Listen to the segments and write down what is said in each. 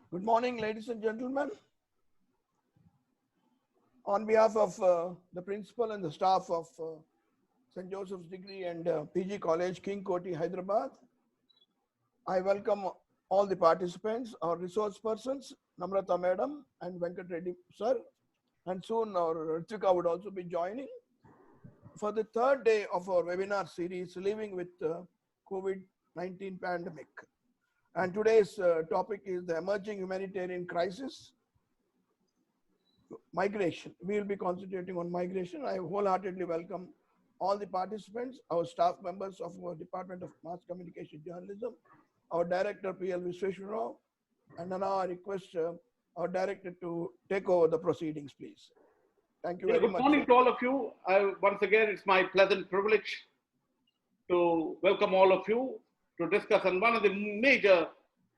Good morning, ladies and gentlemen. On behalf of the principal and the staff of St. Joseph's Degree and PG College, King Koti, Hyderabad, I welcome all the participants, our resource persons, Namratha madam and Venkat Reddy sir, and soon our Ruthvika would also be joining for the third day of our webinar series, Living with COVID-19 Pandemic. And today's topic is the Emerging Humanitarian Crisis, Migration. We will be concentrating on migration. I wholeheartedly welcome all the participants, our staff members of our Department of Mass Communication Journalism, our Director P.L. Vishweshwar, and now I request our Director to take over the proceedings, please. Thank you very much. Good morning to all of you. Once again, it's my pleasant privilege to welcome all of you to discuss on one of the major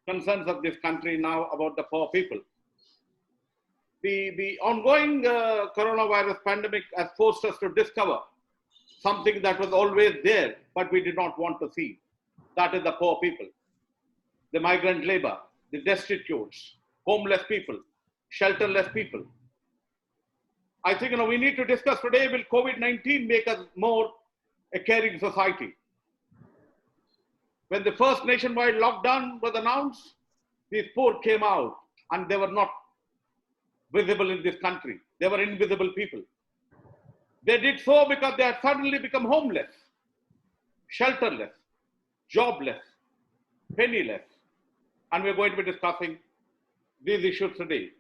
concerns of this country now about the poor people. The ongoing coronavirus pandemic has forced us to discover something that was always there, but we did not want to see. That is the poor people, the migrant labor, the destitutes, homeless people, shelterless people. I think we need to discuss today, will COVID-19 make us more a caring society? When the first nationwide lockdown was announced, these poor came out and they were not visible in this country. They were invisible people. They did so because they had suddenly become homeless, shelterless, jobless, penniless. And we're going to be discussing these issues today.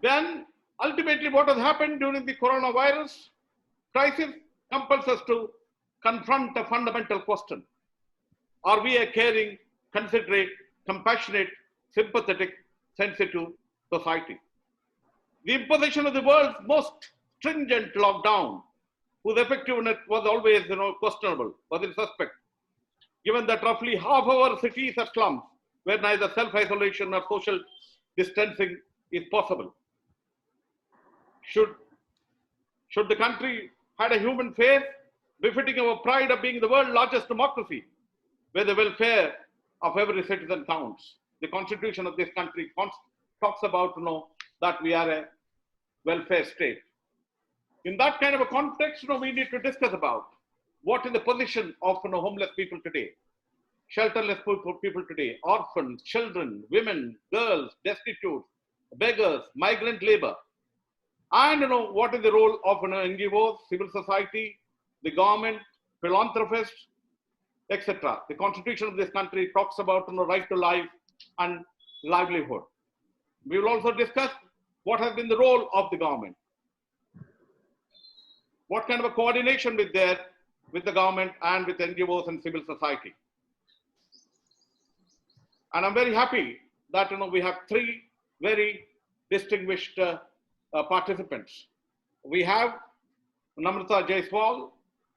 Then, ultimately, what has happened during the coronavirus crisis compels us to confront a fundamental question. Are we a caring, considerate, compassionate, sympathetic, sensitive society? The imposition of the world's most stringent lockdown, whose effectiveness was always questionable, was in suspect, given that roughly half of our cities are slums, where neither self-isolation nor social distancing is possible. Should the country had a human face befitting our pride of being the world's largest democracy, where the welfare of every citizen counts? The constitution of this country talks about that we are a welfare state. In that kind of a context, we need to discuss about what is the position of homeless people today, shelterless people today, orphans, children, women, girls, destitutes, beggars, migrant labor. And what is the role of NGOs, civil society, the government, philanthropists, etc. The constitution of this country talks about right to life and livelihood. We will also discuss what has been the role of the government. What kind of a coordination with the government and with NGOs and civil society. And I'm very happy that we have three very distinguished participants. We have Namratha Jaiswal.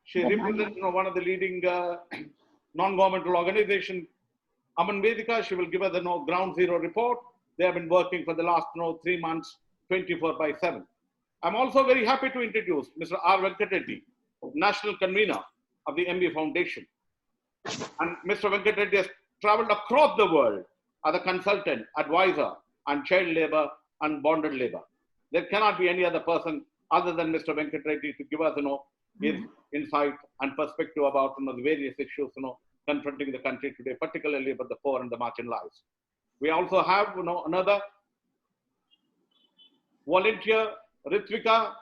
She represents one of the leading non-governmental organization, Aman Vedhika. She will give us the ground zero report. They have been working for the last 3 months, 24/7. I'm also very happy to introduce Mr. R. Venkat Reddy, National Convener of the MB Foundation. And Mr. Venkat Reddy has traveled across the world as a consultant, advisor, and child labor and bonded labor. There cannot be any other person other than Mr. Venkat Reddy to give us, his insight and perspective about the various issues, confronting the country today, particularly about the poor and the marginalized. We also have, another volunteer, Ruthvika,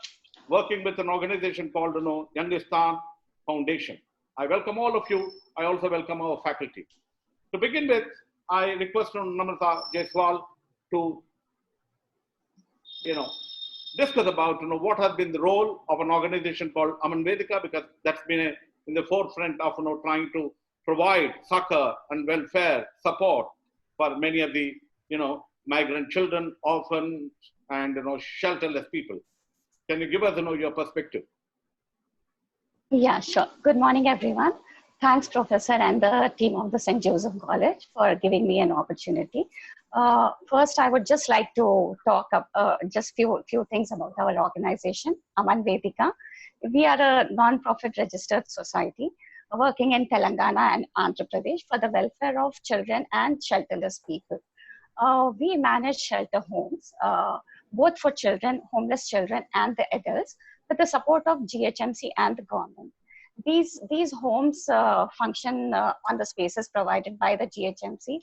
working with an organization called, Youngistaan Foundation. I welcome all of you. I also welcome our faculty. To begin with, I request Namratha Jaiswal to, discuss about what has been the role of an organization called Aman Vedhika, because that's been in the forefront of trying to provide succor and welfare support for many of the migrant children, orphans, and shelterless people. Can you give us your perspective? Yeah, sure. Good morning, everyone. Thanks, Professor, and the team of the St. Joseph College for giving me an opportunity. First, I would just like to talk just few things about our organization, Aman Vedhika. We are a non-profit registered society working in Telangana and Andhra Pradesh for the welfare of children and shelterless people. we manage shelter homes, both for children, homeless children, and the adults, with the support of GHMC and the government. These homes function on the spaces provided by the GHMC.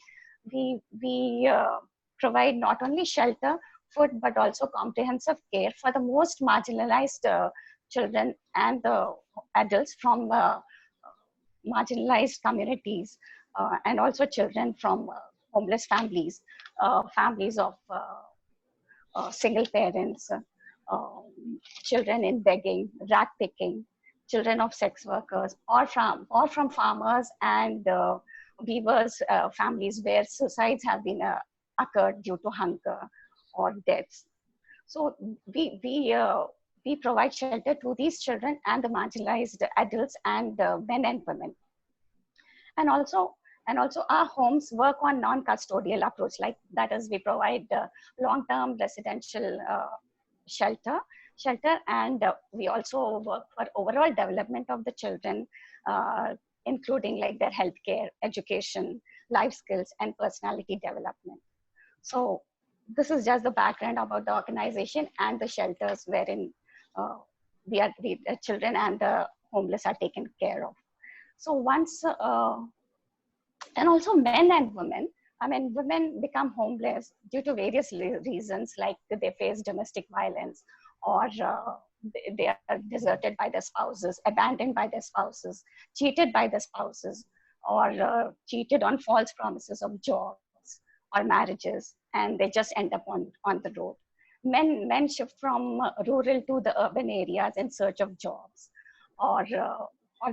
We provide not only shelter, food, but also comprehensive care for the most marginalized children and the adults from marginalized communities, and also children from homeless families, families of single parents, children in begging, rat picking, children of sex workers, or from farmers and weavers' families where suicides have been occurred due to hunger or deaths. So we provide shelter to these children and the marginalized adults and men and women. And also our homes work on non-custodial approach, like that is we provide long-term residential shelter, and we also work for overall development of the children, including like their healthcare, education, life skills, and personality development. So this is just the background about the organization and the shelters wherein the children and the homeless are taken care of. So once, and also men and women, I mean, women become homeless due to various reasons, like they face domestic violence, or they are deserted by their spouses, abandoned by their spouses, cheated by their spouses, or cheated on false promises of jobs or marriages, and they just end up on the road. Men shift from rural to the urban areas in search of jobs, or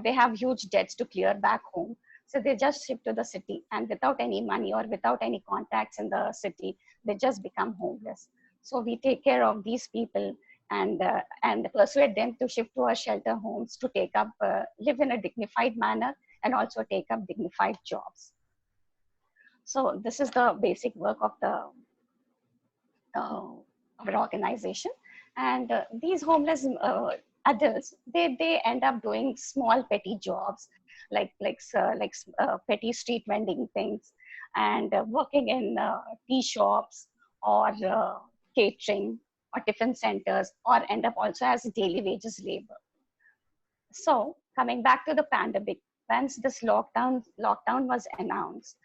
they have huge debts to clear back home. So they just shift to the city, and without any money or without any contacts in the city, they just become homeless. So we take care of these people and persuade them to shift to our shelter homes to take up, live in a dignified manner, and also take up dignified jobs. So this is the basic work of the our organization. And these homeless adults, they end up doing small petty jobs, like petty street vending things, and working in tea shops, or catering, or tiffin centers, or end up also as daily wages labor. So coming back to the pandemic, once this lockdown was announced,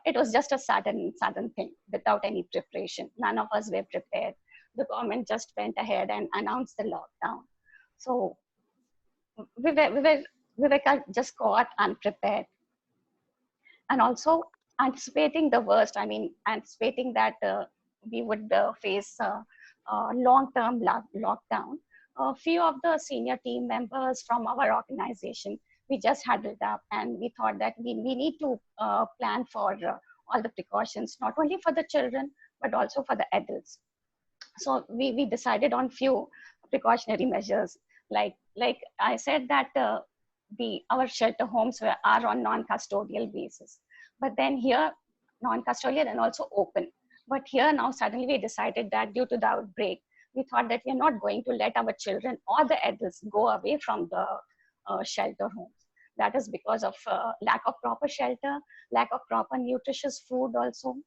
it was just a sudden thing without any preparation. None of us were prepared. The government just went ahead and announced the lockdown. So we were just caught unprepared, and also anticipating the worst. I mean, anticipating that we would face a long-term lockdown. A few of the senior team members from our organization, we just huddled up, and we thought that we need to plan for all the precautions, not only for the children, but also for the adults. So we decided on few precautionary measures. Like I said that our shelter homes are on non-custodial basis, but then here non-custodial and also open. But here now suddenly we decided that due to the outbreak, we thought that we're not going to let our children or the adults go away from the shelter homes. That is because of lack of proper shelter, lack of proper nutritious food also.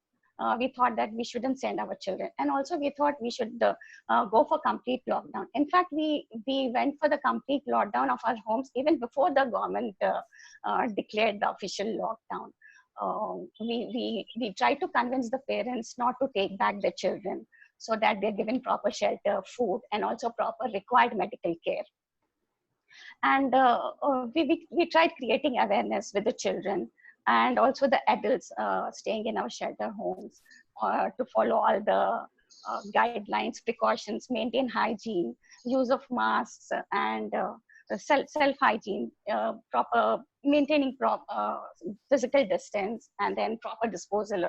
We thought that we shouldn't send our children. And also we thought we should go for complete lockdown. In fact, we went for the complete lockdown of our homes even before the government declared the official lockdown. We tried to convince the parents not to take back their children, so that they're given proper shelter, food, and also proper required medical care. And we tried creating awareness with the children and also the adults staying in our shelter homes, to follow all the guidelines, precautions, maintain hygiene, use of masks, and self-hygiene, proper maintaining physical distance, and then proper disposal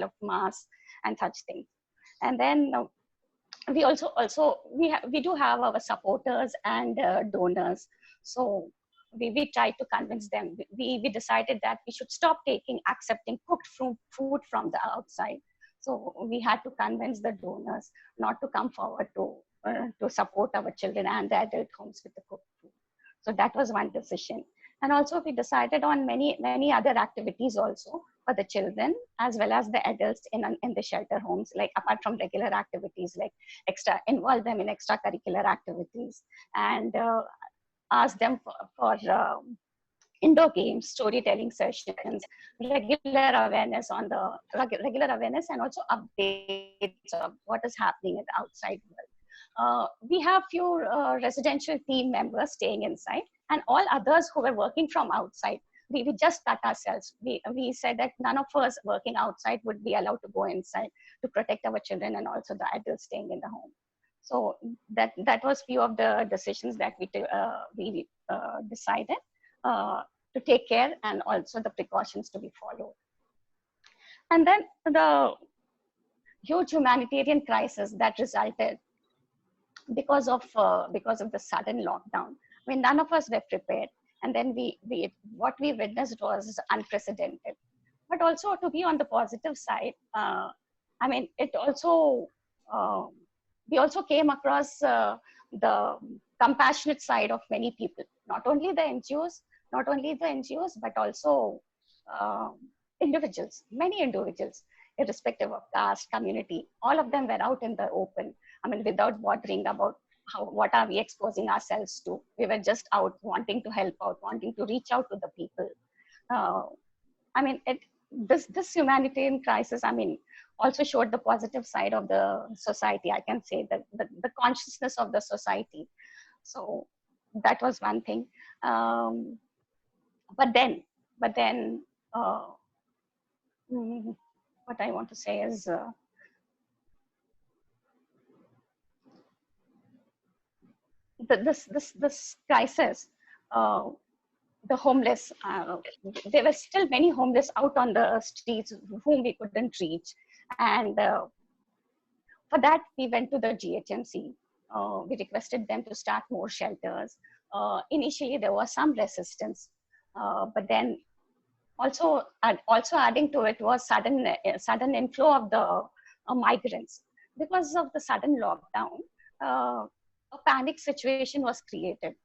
of masks and such things. And then we also we do have our supporters and donors. So we tried to convince them. We decided that we should stop accepting cooked food from the outside. So we had to convince the donors not to come forward to support our children and the adult homes with the cooked food. So that was one decision. And also we decided on many other activities also for the children as well as the adults in the shelter homes, like apart from regular activities, like involve them in extracurricular activities, and ask them for indoor games, storytelling sessions, regular awareness on the regular awareness, and also updates of what is happening in the outside world. We have few residential team members staying inside, and all others who were working from outside. We just cut ourselves. We said that none of us working outside would be allowed to go inside to protect our children and also the adults staying in the home. So that was few of the decisions that we decided to take care, and also the precautions to be followed. And then the huge humanitarian crisis that resulted because of the sudden lockdown. I mean, none of us were prepared, and then what we witnessed was unprecedented. But also, to be on the positive side, I mean, it also we also came across the compassionate side of many people, not only the NGOs, but also individuals, many individuals, irrespective of caste, community. All of them were out in the open. I mean, without bothering about what are we exposing ourselves to. We were just out wanting to help out, wanting to reach out to the people. I mean, this humanitarian crisis, I mean, also showed the positive side of the society. I can say that the consciousness of the society. So that was one thing. But then, what I want to say is, this crisis, the homeless, there were still many homeless out on the streets whom we couldn't reach. And for that, we went to the GHMC. We requested them to start more shelters. Initially, there was some resistance, but then also adding to it was sudden inflow of the migrants. Because of the sudden lockdown, a panic situation was created.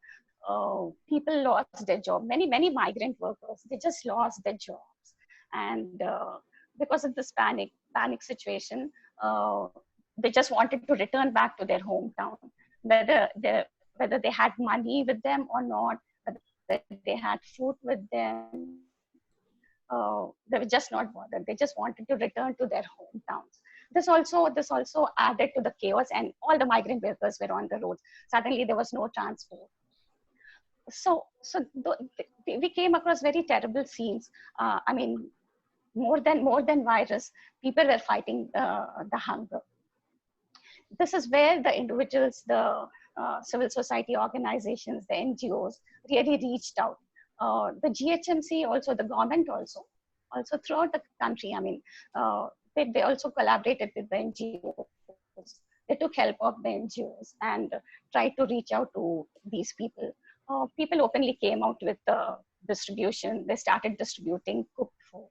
People lost their job. Many migrant workers, they just lost their jobs. And because of this panic situation, they just wanted to return back to their hometown, whether they had money with them or not, whether they had food with them. They were just not bothered. They just wanted to return to their hometowns. This also added to the chaos, and all the migrant workers were on the roads. Suddenly, there was no transport. So we came across very terrible scenes. I mean, more than virus, people were fighting the hunger. This is where the individuals, the civil society organizations, the NGOs really reached out. The GHMC, also the government, also throughout the country. I mean, they also collaborated with the NGOs. They took help of the NGOs and tried to reach out to these people. People openly came out with distribution. They started distributing cooked food.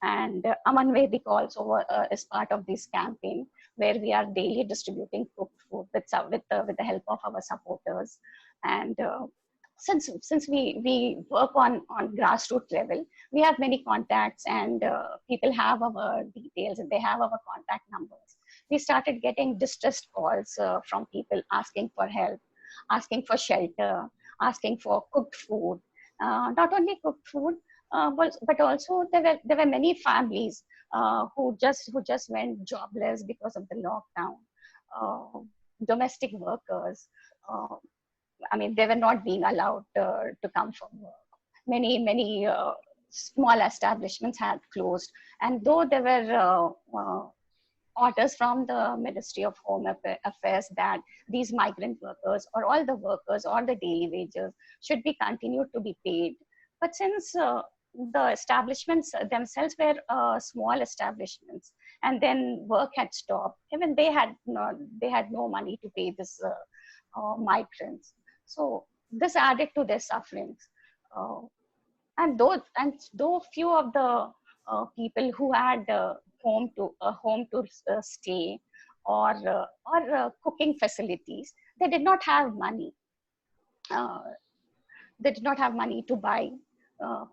And Aman, Vedhika also is part of this campaign, where we are daily distributing cooked food with the help of our supporters. And since we work on grassroots level, we have many contacts, and people have our details and they have our contact numbers. We started getting distressed calls from people asking for help, asking for shelter, asking for cooked food. Not only cooked food, but also there were many families who just went jobless because of the lockdown. Domestic workers. I mean, they were not being allowed to come from work. Many small establishments had closed, and though there were orders from the Ministry of Home Affairs that these migrant workers or all the workers or the daily wages should be continued to be paid, but since the establishments themselves were small establishments, and then work had stopped, even they had no money to pay this migrants. So this added to their sufferings. And though few of the people who had home to stay or cooking facilities, they did not have money. they did not have money to buy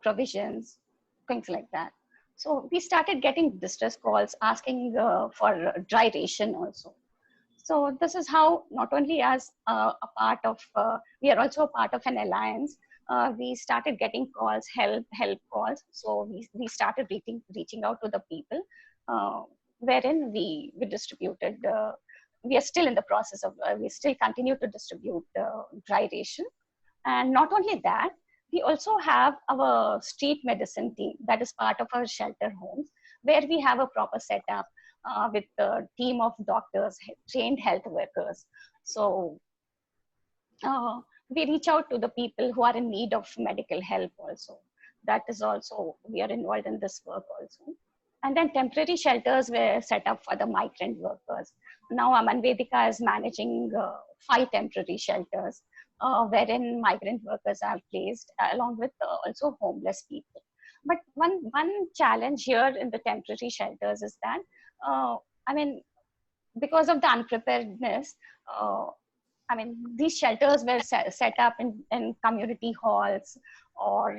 provisions, things like that. So we started getting distress calls asking for dry ration also. So this is how, not only as a part of, we are also a part of an alliance. We started getting calls, help calls. So we started reaching out to the people, wherein we distributed, we are still in the process of, we still continue to distribute dry ration. And not only that, we also have our street medicine team that is part of our shelter homes, where we have a proper setup with a team of doctors, trained health workers. So we reach out to the people who are in need of medical help also. That is also, we are involved in this work also. And then temporary shelters were set up for the migrant workers. Now Aman Vedhika is managing 5 temporary shelters wherein migrant workers are placed along with also homeless people. But one challenge here in the temporary shelters is that, I mean, because of the unpreparedness, I mean, these shelters were set up in community halls, or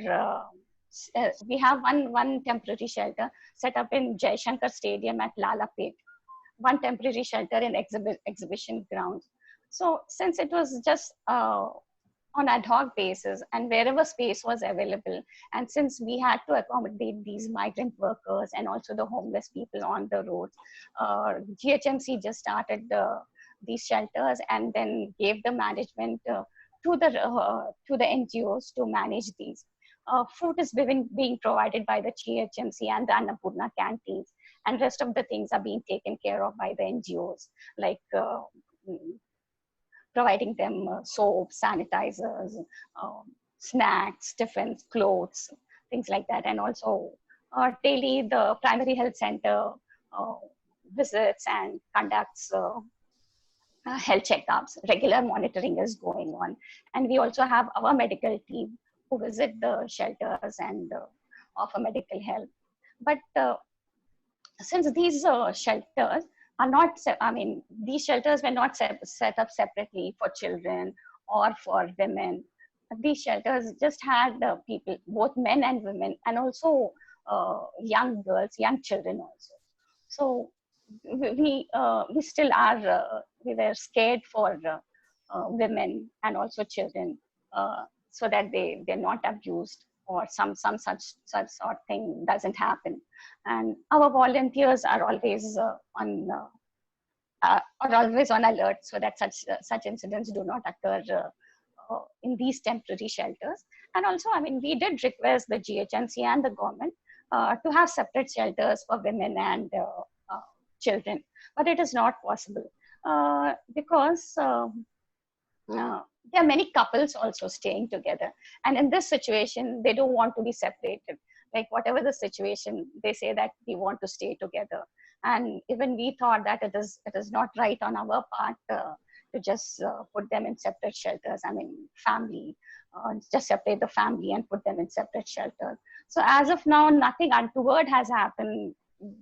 we have one temporary shelter set up in Jaishankar Stadium at Lalapet, one temporary shelter in exhibition grounds. So since it was just on ad hoc basis and wherever space was available, and since we had to accommodate these migrant workers and also the homeless people on the roads, GHMC just started these shelters and then gave the management to the NGOs to manage these. Food is being provided by the GHMC and the Annapurna canteens, and rest of the things are being taken care of by the NGOs, like providing them soap, sanitizers, snacks, tiffins, clothes, things like that. And also daily the primary health center visits and conducts health checkups. Regular monitoring is going on. And we also have our medical team who visit the shelters and offer medical help. But since these shelters are not, I mean, these shelters were not set up separately for children or for women. These shelters just had people, both men and women, and also young girls, young children also. So we still are, we were scared for women and also children, so that they're not abused or some such sort thing doesn't happen. And our volunteers are always on alert so that such incidents do not occur in these temporary shelters. And also, I mean, we did request the GHMC and the government to have separate shelters for women and children, but it is not possible because there are many couples also staying together, and in this situation they don't want to be separated. Like whatever the situation, they say that we want to stay together. And even we thought that it is not right on our part to just put them in separate shelters. I mean, family, just separate the family and put them in separate shelters. So as of now, nothing untoward has happened.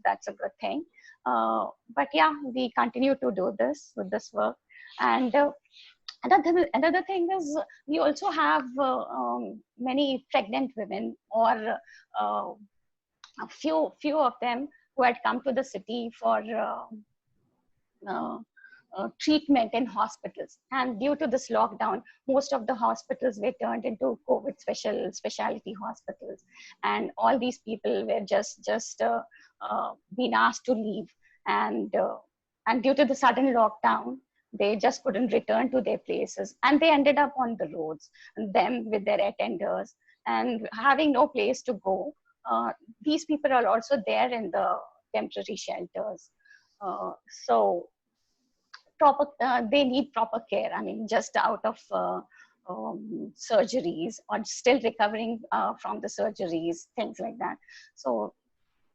That's a good thing. But yeah, we continue to do this with this work. And another thing is we also have many pregnant women, or a few of them who had come to the city for treatment in hospitals. And due to this lockdown, most of the hospitals were turned into COVID specialty hospitals, and all these people were just being asked to leave. And due to the sudden lockdown, they just couldn't return to their places, and they ended up on the roads, them with their attenders, and having no place to go. These people are also there in the temporary shelters. So they need proper care. I mean, just out of surgeries or still recovering from the surgeries, things like that. So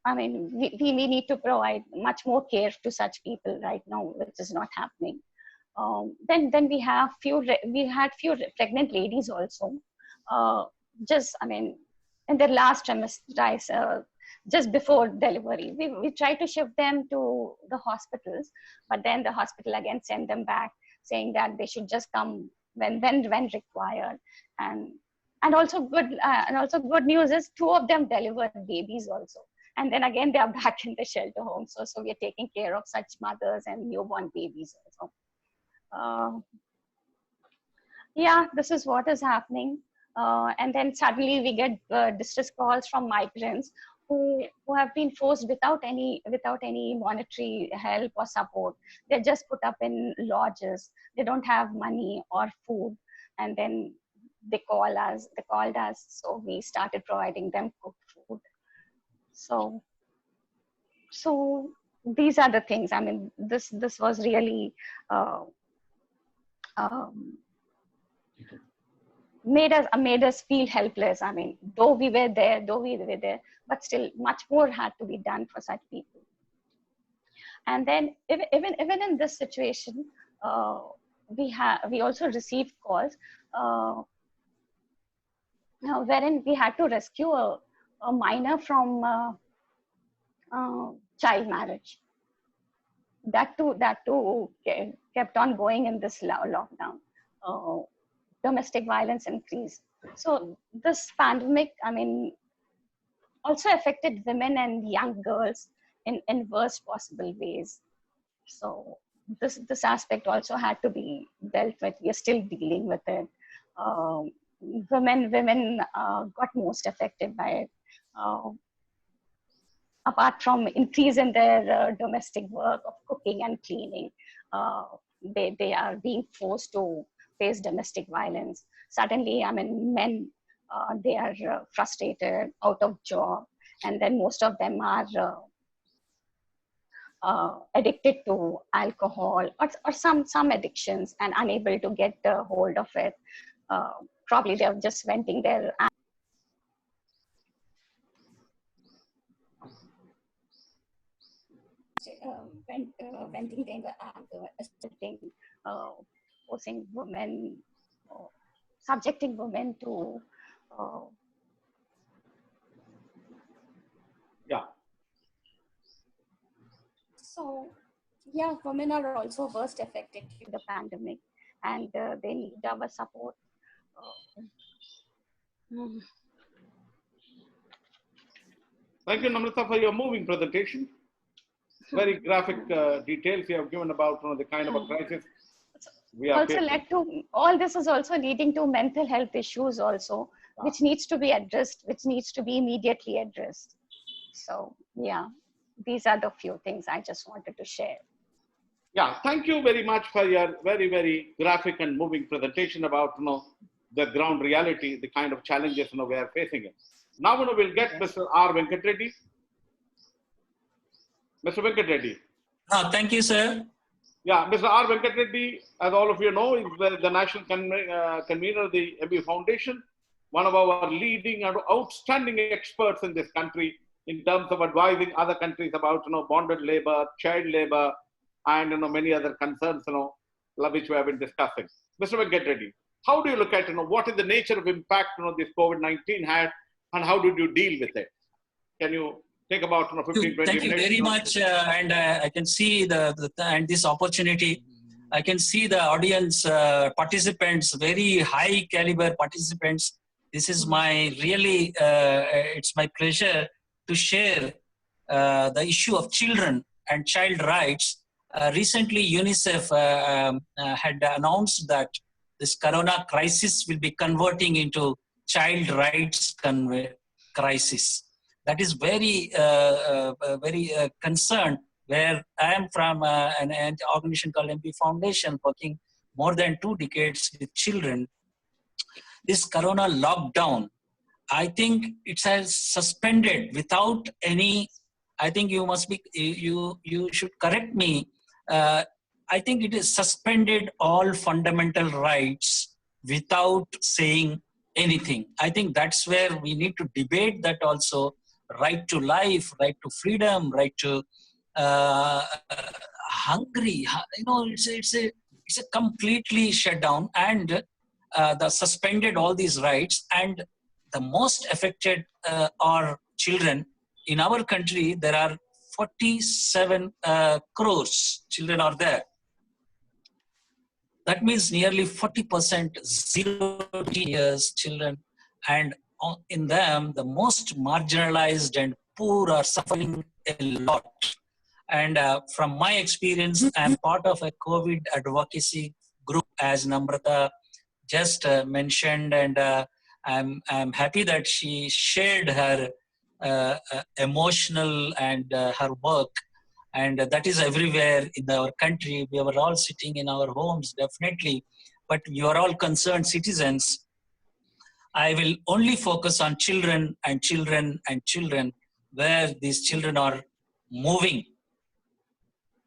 I mean, we need to provide much more care to such people right now, which is not happening. Then we had few pregnant ladies also. Just, I mean, in their last trimester, just before delivery, we tried to shift them to the hospitals, but then the hospital again sent them back, saying that they should just come when required. And good news is 2 of them delivered babies also. And then again, they are back in the shelter home. So we are taking care of such mothers and newborn babies also. Yeah, this is what is happening. And then suddenly we get distress calls from migrants who have been forced without any monetary help or support. They're just put up in lodges. They don't have money or food. And then they called us, so we started providing them cooked food. So these are the things. I mean, this was really made us feel helpless. I mean, though we were there, but still much more had to be done for such people. And then even in this situation, we also received calls wherein we had to rescue a minor from child marriage. That too kept on going in this lockdown. Domestic violence increased. So this pandemic, I mean, also affected women and young girls in worst possible ways. So this aspect also had to be dealt with. We are still dealing with it. Women got most affected by it. Apart from increase in their domestic work of cooking and cleaning, they are being forced to face domestic violence. Suddenly, I mean, men, they are frustrated, out of job, and then most of them are addicted to alcohol or some addictions and unable to get a hold of it. Probably they're just venting their venting their anger, forcing women, subjecting women to So yeah, women are also worst affected in the pandemic, and they need our support. Thank you, Namratha, for your moving presentation. Very graphic details you have given about the kind of a crisis we are facing. All this is also leading to mental health issues also, which needs to be addressed, which needs to be immediately addressed. So yeah, these are the few things I just wanted to share. Yeah, thank you very much for your very, very graphic and moving presentation about the ground reality, the kind of challenges we are facing. Now we'll get Mr. R. Venkat Reddy. Mr. Venkat Reddy. Thank you, sir. Yeah, Mr. R. Venkat Reddy, as all of you know, is the national convener of the MB Foundation, one of our leading and outstanding experts in this country in terms of advising other countries about bonded labor, child labor, and many other concerns which we have been discussing. Mr. Venkat Reddy, how do you look at what is the nature of impact this COVID-19 had, and how did you deal with it? Can you take about 15, 20 minutes? Thank you very much, and I can see and this opportunity. I can see the audience participants, very high caliber participants. This is my really, it's my pleasure to share the issue of children and child rights. Recently, UNICEF had announced that this corona crisis will be converting into child rights crisis. That is very, very concerned, where I am from an organization called MP Foundation, working more than 2 decades with children. This corona lockdown, I think it has suspended without any, I think you must be, you should correct me. I think it is suspended all fundamental rights without saying anything. I think that's where we need to debate that also. Right to life, right to freedom, right to hungry. It's a completely shut down, and the suspended all these rights, and the most affected are children. In our country, there are 47 crores children are there. That means nearly 40%, 0 to 18 years children And in them, the most marginalized and poor are suffering a lot. And from my experience, I'm part of a COVID advocacy group, as Namratha just mentioned, and I'm happy that she shared her emotional and her work, and that is everywhere in our country. We were all sitting in our homes, definitely, but you are all concerned citizens. I will only focus on children and children and children, where these children are moving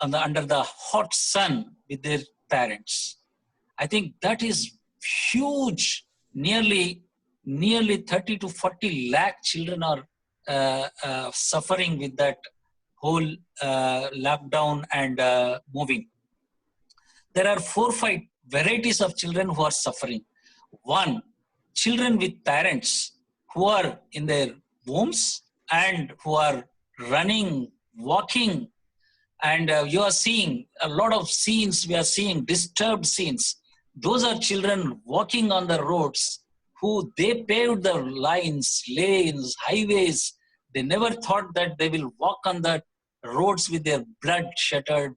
under the hot sun with their parents. I think that is huge. Nearly 30 to 40 lakh children are suffering with that whole lockdown and moving. There are 4 or 5 varieties of children who are suffering. One, children with parents who are in their wombs and who are running, walking, and you are seeing a lot of scenes. We are seeing disturbed scenes. Those are children walking on the roads who they paved the lines, lanes, highways. They never thought that they will walk on the roads with their blood-shattered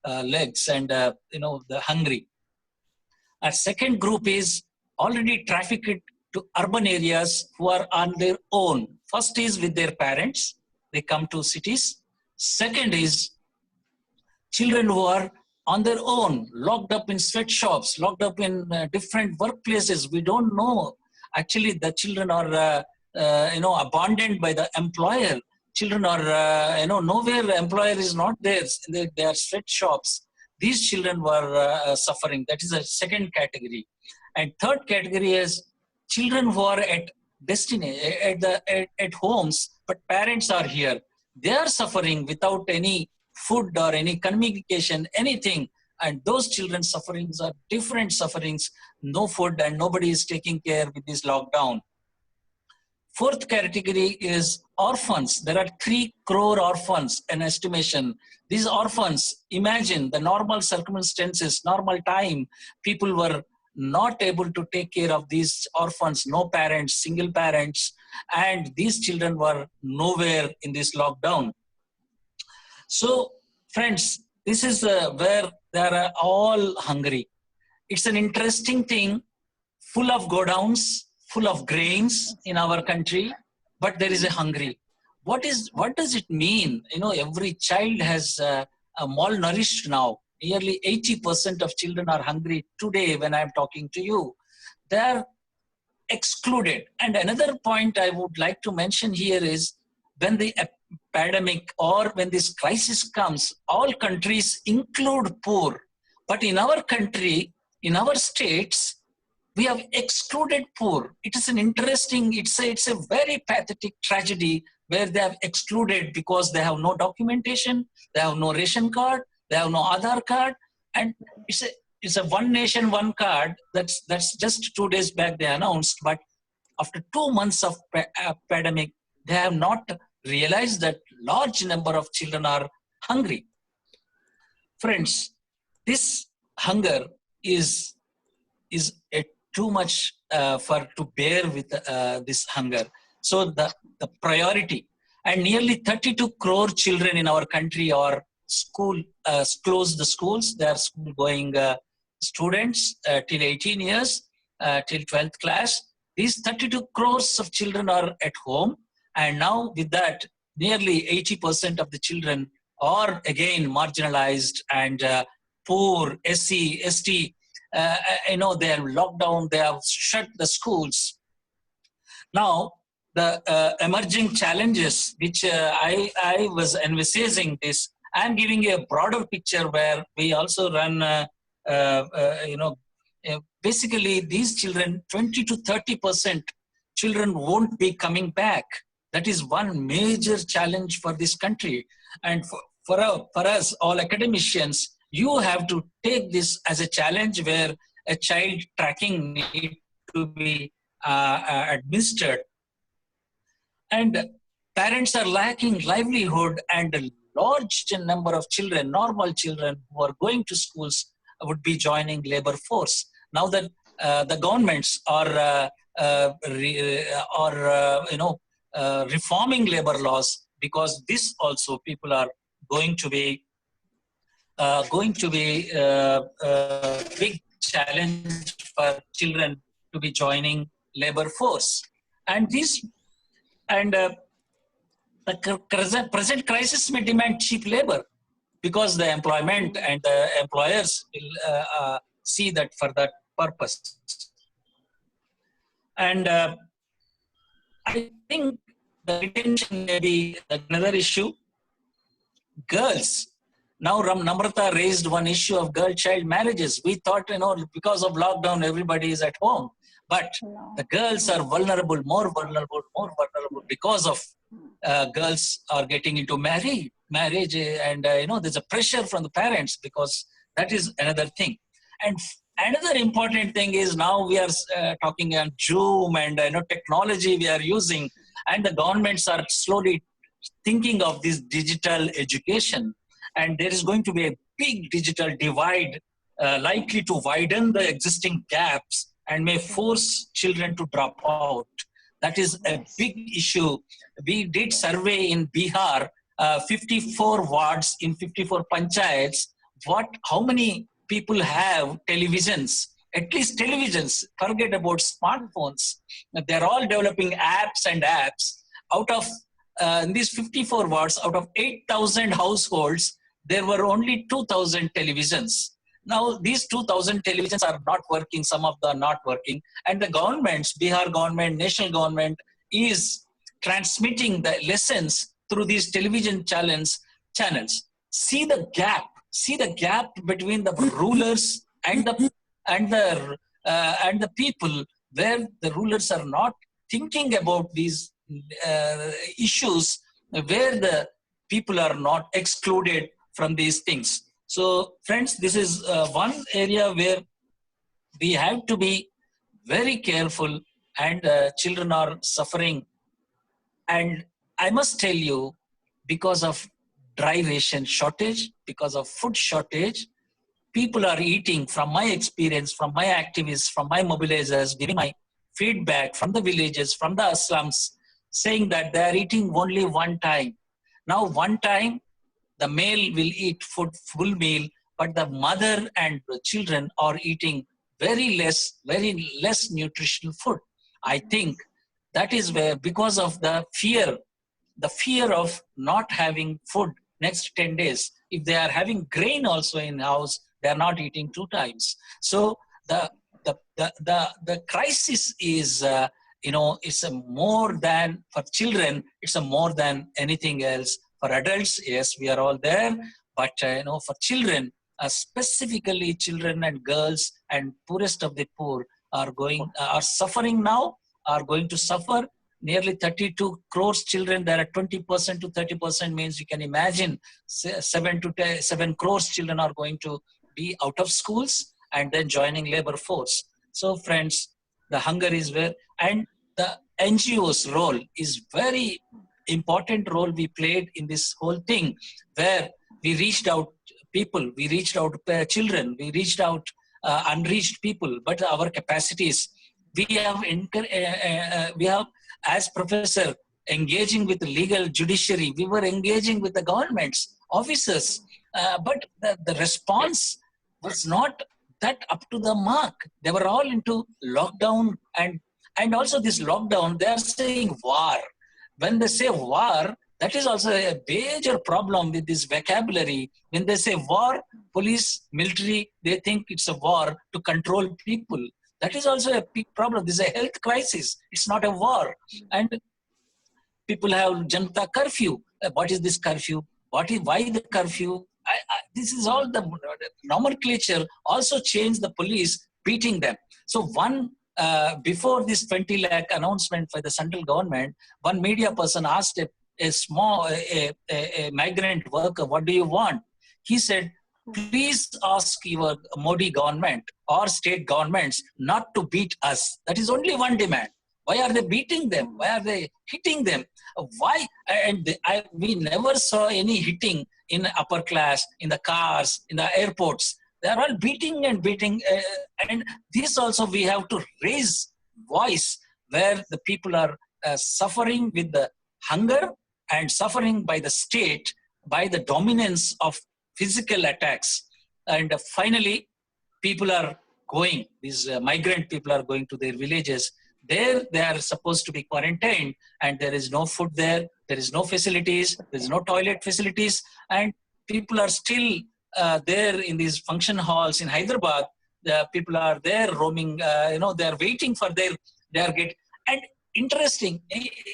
legs and the hungry. Our second group is already trafficked to urban areas who are on their own. First is with their parents. They come to cities. Second is children who are on their own, locked up in sweatshops, locked up in different workplaces. We don't know. Actually, the children are, abandoned by the employer. Children are, nowhere the employer is not there. They are sweatshops. These children were suffering. That is a second category. And third category is children who are at homes, but parents are here. They are suffering without any food or any communication, anything. And those children's sufferings are different sufferings. No food and nobody is taking care with this lockdown. Fourth category is orphans. There are 3 crore orphans, an estimation. These orphans, imagine the normal circumstances, normal time, people were not able to take care of these orphans, no parents, single parents, and these children were nowhere in this lockdown. So, friends, this is where they are all hungry. It's an interesting thing, full of godowns, full of grains in our country, but there is a hungry. What does it mean? Every child has malnourished now. Nearly 80% of children are hungry today when I'm talking to you. They are excluded. And another point I would like to mention here is when the pandemic or when this crisis comes, all countries include poor. But in our country, in our states, we have excluded poor. It is an interesting, it's a very pathetic tragedy where they have excluded because they have no documentation, they have no ration card, they have no Aadhaar card, and it's a one nation, one card. That's just 2 days back they announced, but after 2 months of pandemic, they have not realized that large number of children are hungry. Friends, this hunger is too much to bear with this hunger. So the priority, and nearly 32 crore children in our country are closed the schools. They are school going students till 18 years, till 12th class. These 32 crores of children are at home. And now with that, nearly 80% of the children are again marginalized and poor, SC, ST. They are locked down, they have shut the schools. Now, the emerging challenges, which I was envisaging this, I'm giving you a broader picture where we also run, basically these children, 20 to 30% children won't be coming back. That is one major challenge for this country. And for us, all academicians, you have to take this as a challenge where a child tracking needs to be administered. And parents are lacking livelihood, and a large number of children, normal children who are going to schools would be joining labor force. Now that the governments are reforming labor laws, because this also people are going to be big challenge for children to be joining labor force. And the present crisis may demand cheap labor, because the employment and the employers will see that for that purpose. And I think the detention may be another issue. Girls. Now Namratha raised one issue of girl-child marriages. We thought, because of lockdown, everybody is at home. But the girls are vulnerable, more vulnerable because of girls are getting into marriage, and there's a pressure from the parents, because that is another thing. And another important thing is, now we are talking on Zoom and technology we are using, and the governments are slowly thinking of this digital education, and there is going to be a big digital divide likely to widen the existing gaps and may force children to drop out. That is a big issue. We did survey in Bihar, 54 wards in 54 panchayats. How many people have televisions? At least televisions. Forget about smartphones. They're all developing apps and apps. Out of in these 54 wards, out of 8,000 households, there were only 2,000 televisions. Now, these 2,000 televisions are not working, some of them are not working. And the governments, Bihar government, national government, is transmitting the lessons through these television channels. See the gap between the rulers and the people, where the rulers are not thinking about these issues, where the people are not excluded from these things. So, friends, this is one area where we have to be very careful, and children are suffering. And I must tell you, because of dry ration shortage, because of food shortage, people are eating, from my experience, from my activists, from my mobilizers, giving my feedback from the villages, from the slums, saying that they are eating only one time. Now, one time, the male will eat full meal, but the mother and the children are eating very less nutritional food. I think that is where, because of the fear of not having food next 10 days, if they are having grain also in house, they are not eating 2 times. So the crisis is, it's a more than, for children, it's a more than anything else. For adults, yes, we are all there, but for children, specifically children and girls and poorest of the poor are suffering now, are going to suffer. Nearly 32 crores children, there are 20% to 30%, means you can imagine 7 crores children are going to be out of schools and then joining labor force. So friends, the hunger is where, and the NGO's role is very important role we played in this whole thing, where we reached out people, we reached out children, we reached out unreached people, but our capacities, we have as professor engaging with the legal judiciary, we were engaging with the governments, officers, but the response was not that up to the mark. They were all into lockdown, and also this lockdown, they are saying war. When they say war, that is also a major problem with this vocabulary. When they say war, police, military, they think it's a war to control people. That is also a big problem. This is a health crisis. It's not a war. And people have Janata curfew. What is this curfew? Why the curfew? This is all the nomenclature also changed the police beating them. So before this 20 lakh announcement by the central government, one media person asked a migrant worker, what do you want? He said, please ask your Modi government or state governments not to beat us. That is only one demand. Why are they beating them? Why are they hitting them? Why? And we never saw any hitting in upper class, in the cars, in the airports. They are all beating and beating. And this also we have to raise voice where the people are suffering with the hunger and suffering by the state, by the dominance of physical attacks. And finally, people are going, these migrant people are going to their villages. There they are supposed to be quarantined, and there is no food there, there is no facilities, there is no toilet facilities, and people are still there in these function halls in Hyderabad. The people are there roaming, they are waiting for their get. And interesting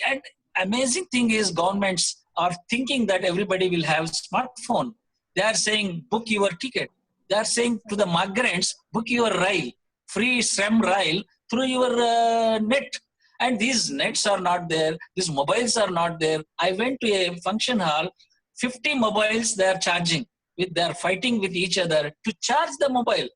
and amazing thing is governments are thinking that everybody will have smartphone. They are saying, book your ticket. They are saying to the migrants, book your rail, free SRAM rail through your net. And these nets are not there. These mobiles are not there. I went to a function hall, 50 mobiles they are charging. They are fighting with each other to charge the mobile.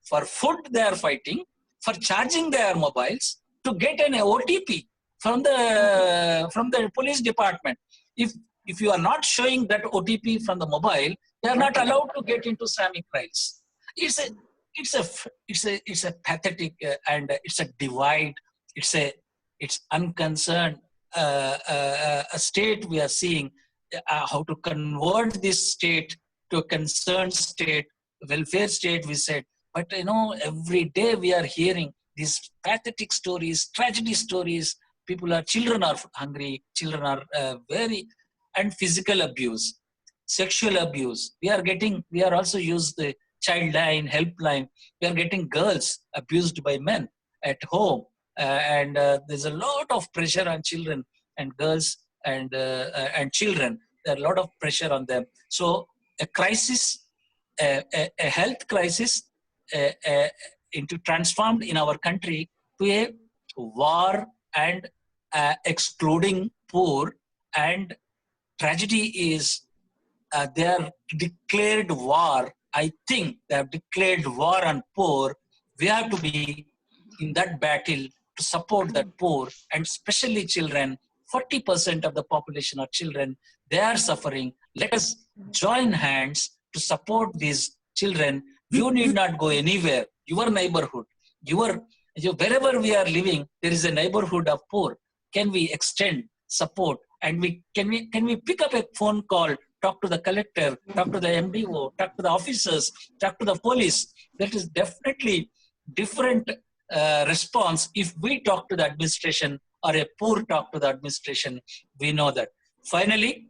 For food they are fighting. For charging their mobiles, to get an OTP from the police department. If you are not showing that OTP from the mobile, they are not allowed to get into Islamic rights. It's a pathetic and it's a divide. It's unconcerned a state we are seeing. How to convert this state to a concerned state, welfare state, we said. But every day we are hearing these pathetic stories, tragedy stories. Children are hungry, children are and physical abuse, sexual abuse. We are also used the child line, helpline. We are getting girls abused by men at home. And there's a lot of pressure on children and girls and children. There are a lot of pressure on them. So a crisis, a health crisis, into transformed in our country to a war and excluding poor. And tragedy is they are declared war. I think they have declared war on poor. We have to be in that battle to support that poor, and especially children. 40% of the population are children. They are suffering. Let us join hands to support these children. You need not go anywhere. Your neighborhood, wherever we are living, there is a neighborhood of poor. Can we extend support? And can we pick up a phone call, talk to the collector, talk to the MDO, talk to the officers, talk to the police? That is definitely different response if we talk to the administration or a poor talk to the administration. We know that. Finally,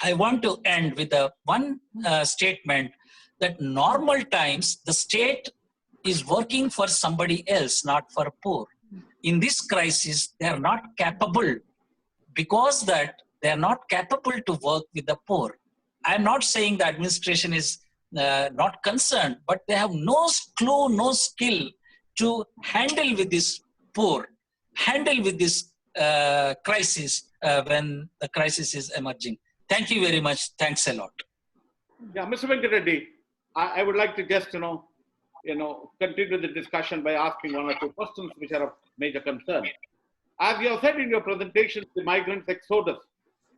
I want to end with one statement that normal times the state is working for somebody else, not for poor. In this crisis, they are not capable, because that they are not capable to work with the poor. I am not saying the administration is not concerned, but they have no clue, no skill to handle with this poor, handle with this crisis when the crisis is emerging. Thank you very much. Thanks a lot. Yeah, Mr. Venkat Reddy, I would like to just, continue the discussion by asking one or two questions which are of major concern. As you have said in your presentation, the migrants' exodus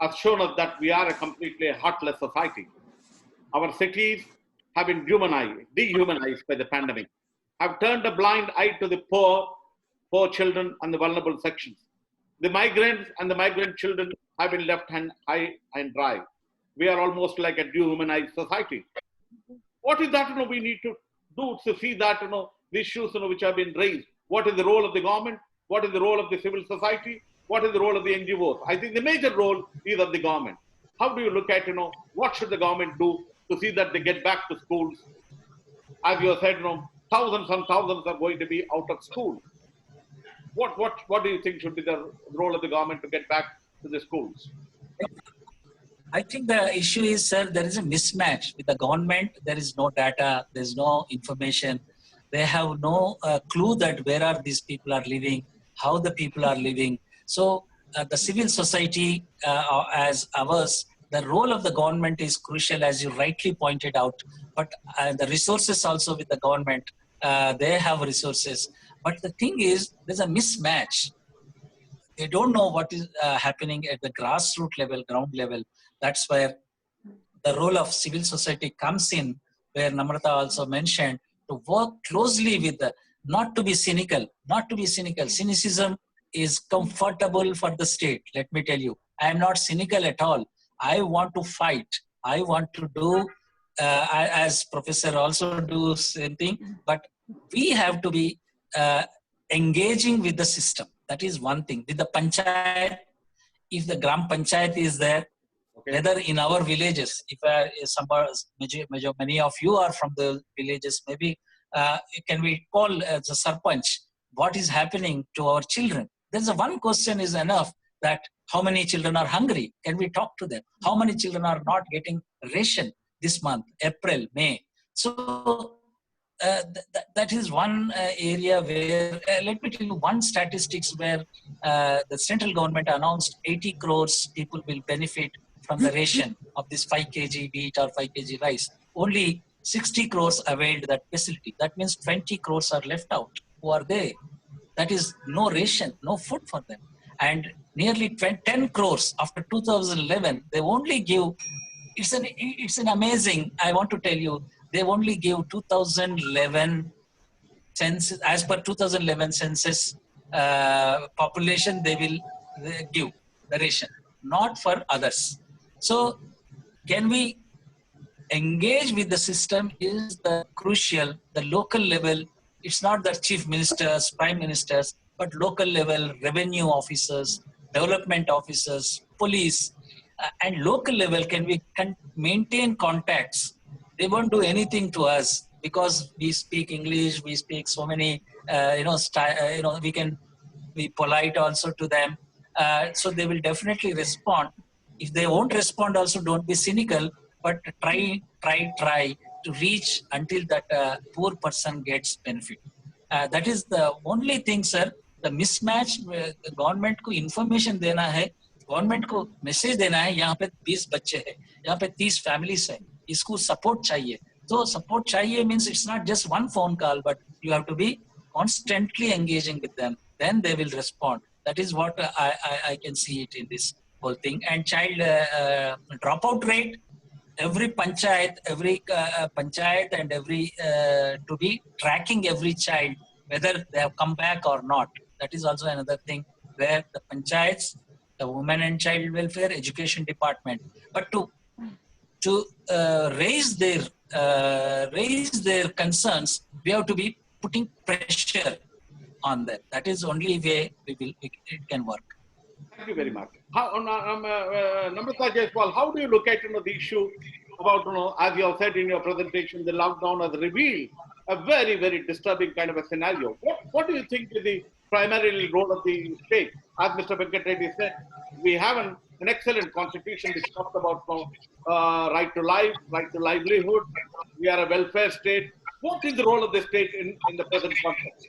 has shown us that we are a completely heartless society. Our cities have been dehumanized by the pandemic, have turned a blind eye to the poor children and the vulnerable sections. The migrants and the migrant children have been left high and dry. We are almost like a dehumanized society. What is that we need to do to see that the issues which have been raised? What is the role of the government? What is the role of the civil society? What is the role of the NGOs? I think the major role is of the government. How do you look at what should the government do to see that they get back to schools? As you have said, thousands and thousands are going to be out of school. What do you think should be the role of the government to get back to the schools? I think the issue is, sir, there is a mismatch with the government. There is no data, there is no information. They have no clue that where are these people are living, how the people are living. So the civil society as ours, the role of the government is crucial, as you rightly pointed out. But the resources also with the government, they have resources. But the thing is, there's a mismatch. They don't know what is happening at the grassroots level, ground level. That's where the role of civil society comes in where Namratha also mentioned, to work closely with the, not to be cynical, not to be cynical. Cynicism is comfortable for the state. Let me tell you, I am not cynical at all. I want to fight. I want to do, as professor also do same thing, but we have to be engaging with the system. That is one thing. With the panchayat, if the gram panchayat is there, whether in our villages, if many of you are from the villages, maybe can we call the sarpanch, what is happening to our children? There's one question is enough, that how many children are hungry? Can we talk to them? How many children are not getting ration this month, April, May? So that is one area where, let me tell you one statistics where the central government announced 80 crores people will benefit from the ration of this 5 kg wheat or 5 kg rice. Only 60 crores availed that facility. That means 20 crores are left out. Who are they? That is no ration, no food for them. And nearly 10 crores after 2011, they only give, it's an amazing, I want to tell you, they only give 2011 census, as per 2011 census population, they will give the ration, not for others. So can we engage with the system is the crucial, the local level. It's not the chief ministers, prime ministers, but local level revenue officers, development officers, police, and local level can we maintain contacts. They won't do anything to us because we speak English, we speak so many, we can be polite also to them. So they will definitely respond. If they won't respond also, don't be cynical, but try to reach until that poor person gets benefit. That is the only thing, sir. The mismatch, government को information देना है, government को message देना है, यहाँ पे 20 बच्चे हैं, यहाँ पे 30 families हैं, इसको support चाहिए. So support चाहिए means it's not just one phone call, but you have to be constantly engaging with them. Then they will respond. That is what I can see it in this whole thing. And child dropout rate, every panchayat and every to be tracking every child, whether they have come back or not. That is also another thing where the panchayats, the women and child welfare, education department, but to raise their concerns, we have to be putting pressure on them. That is only way it can work. Thank you very much. Namratha, Jaiswal, how do you look at the issue about, as you have said in your presentation, the lockdown has revealed a very, very disturbing kind of a scenario. What do you think is the primary role of the state? As Mr. Venkat Reddy said, we have an excellent constitution which talks about right to life, right to livelihood. We are a welfare state. What is the role of the state in the present context?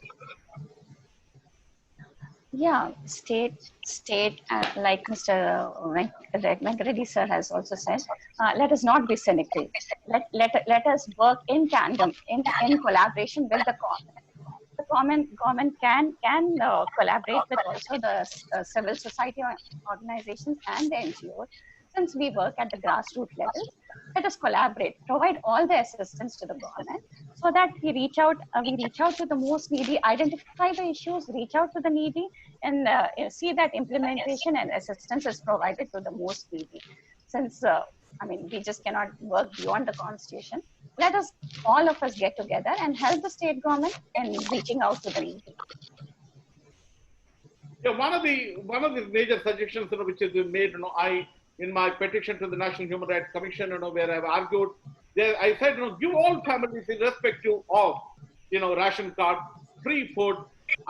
Yeah, state, like Mr. Venkat Reddy sir has also said, let us not be cynical. Let us work in tandem, in collaboration with the government. The government can collaborate with also the civil society organizations and the NGOs. Since we work at the grassroots level, let us collaborate, provide all the assistance to the government so that we reach out to the most needy, identify the issues, reach out to the needy, and see that implementation and assistance is provided to the most needy. Since, we just cannot work beyond the constitution. Let us, all of us get together and help the state government in reaching out to the needy. Yeah, one of the major suggestions which has been made, in my petition to the National Human Rights Commission, where I've argued, I said, give all families, irrespective of, ration card, free food,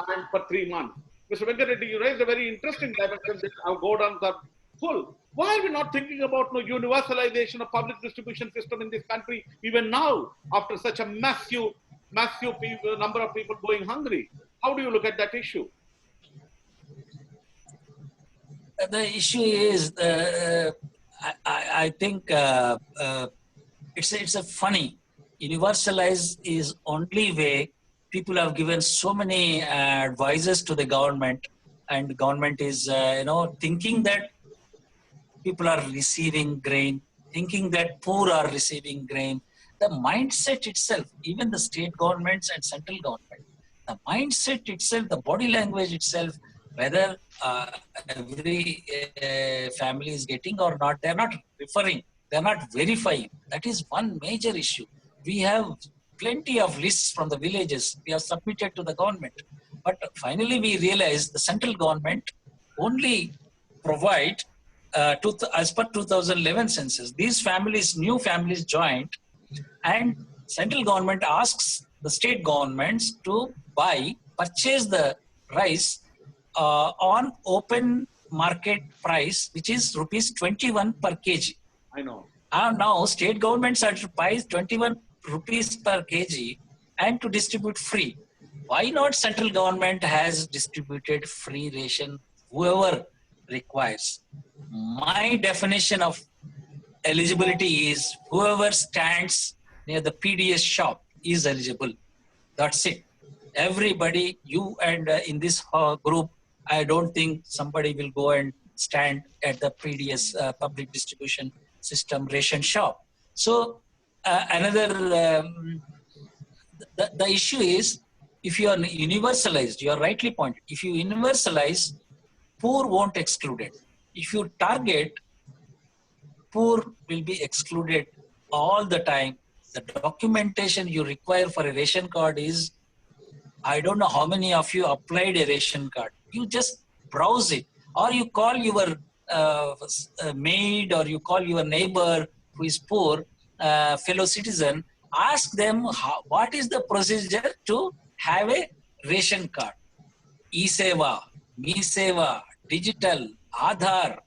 and for 3 months. Mr. Venkat Reddy, you raised a very interesting dimension that our godowns are full. Why are we not thinking about universalization of public distribution system in this country, even now, after such a massive number of people going hungry? How do you look at that issue? The issue is, I think it's a funny. Universalize is only way. People have given so many advices to the government, and the government is, thinking that people are receiving grain, thinking that poor are receiving grain, the mindset itself, even the state governments and central government, the mindset itself, the body language itself, whether every family is getting or not, they're not referring, they're not verifying. That is one major issue. We have plenty of lists from the villages we have submitted to the government. But finally we realize the central government only provide as per 2011 census. These families, new families joined, and central government asks the state governments to purchase the rice on open market price, which is rupees 21 per kg. I know. And now state governments are to buy 21 rupees per kg and to distribute free. Why not central government has distributed free ration whoever requires? My definition of eligibility is whoever stands near the PDS shop is eligible. That's it. Everybody, you and in this group, I don't think somebody will go and stand at the PDS public distribution system ration shop. So the issue is, if you are universalized, you are rightly pointed, if you universalize, poor won't exclude it. If you target, poor will be excluded all the time. The documentation you require for a ration card is, I don't know how many of you applied a ration card. You just browse it, or you call your maid, or you call your neighbor who is poor, fellow citizen, ask them what is the procedure to have a ration card. E-Seva, Me-Seva, digital, Aadhaar,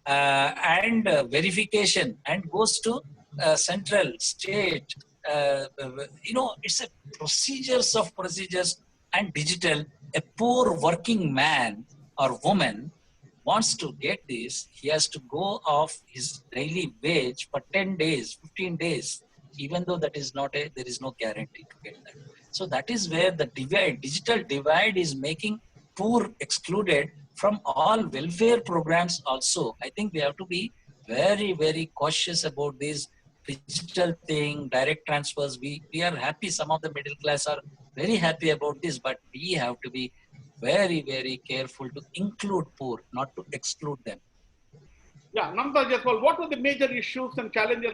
and verification, and goes to central, state. It's a procedures and digital. A poor working man or woman wants to get this, he has to go off his daily wage for 10 days, 15 days, even though there is no guarantee to get that. So that is where the digital divide is making poor excluded from all welfare programs also. I think we have to be very, very cautious about this digital thing, direct transfers. We are happy, some of the middle class are very happy about this, but we have to be very, very careful to include poor, not to exclude them. Yeah, Namratha, Jaiswal, what are the major issues and challenges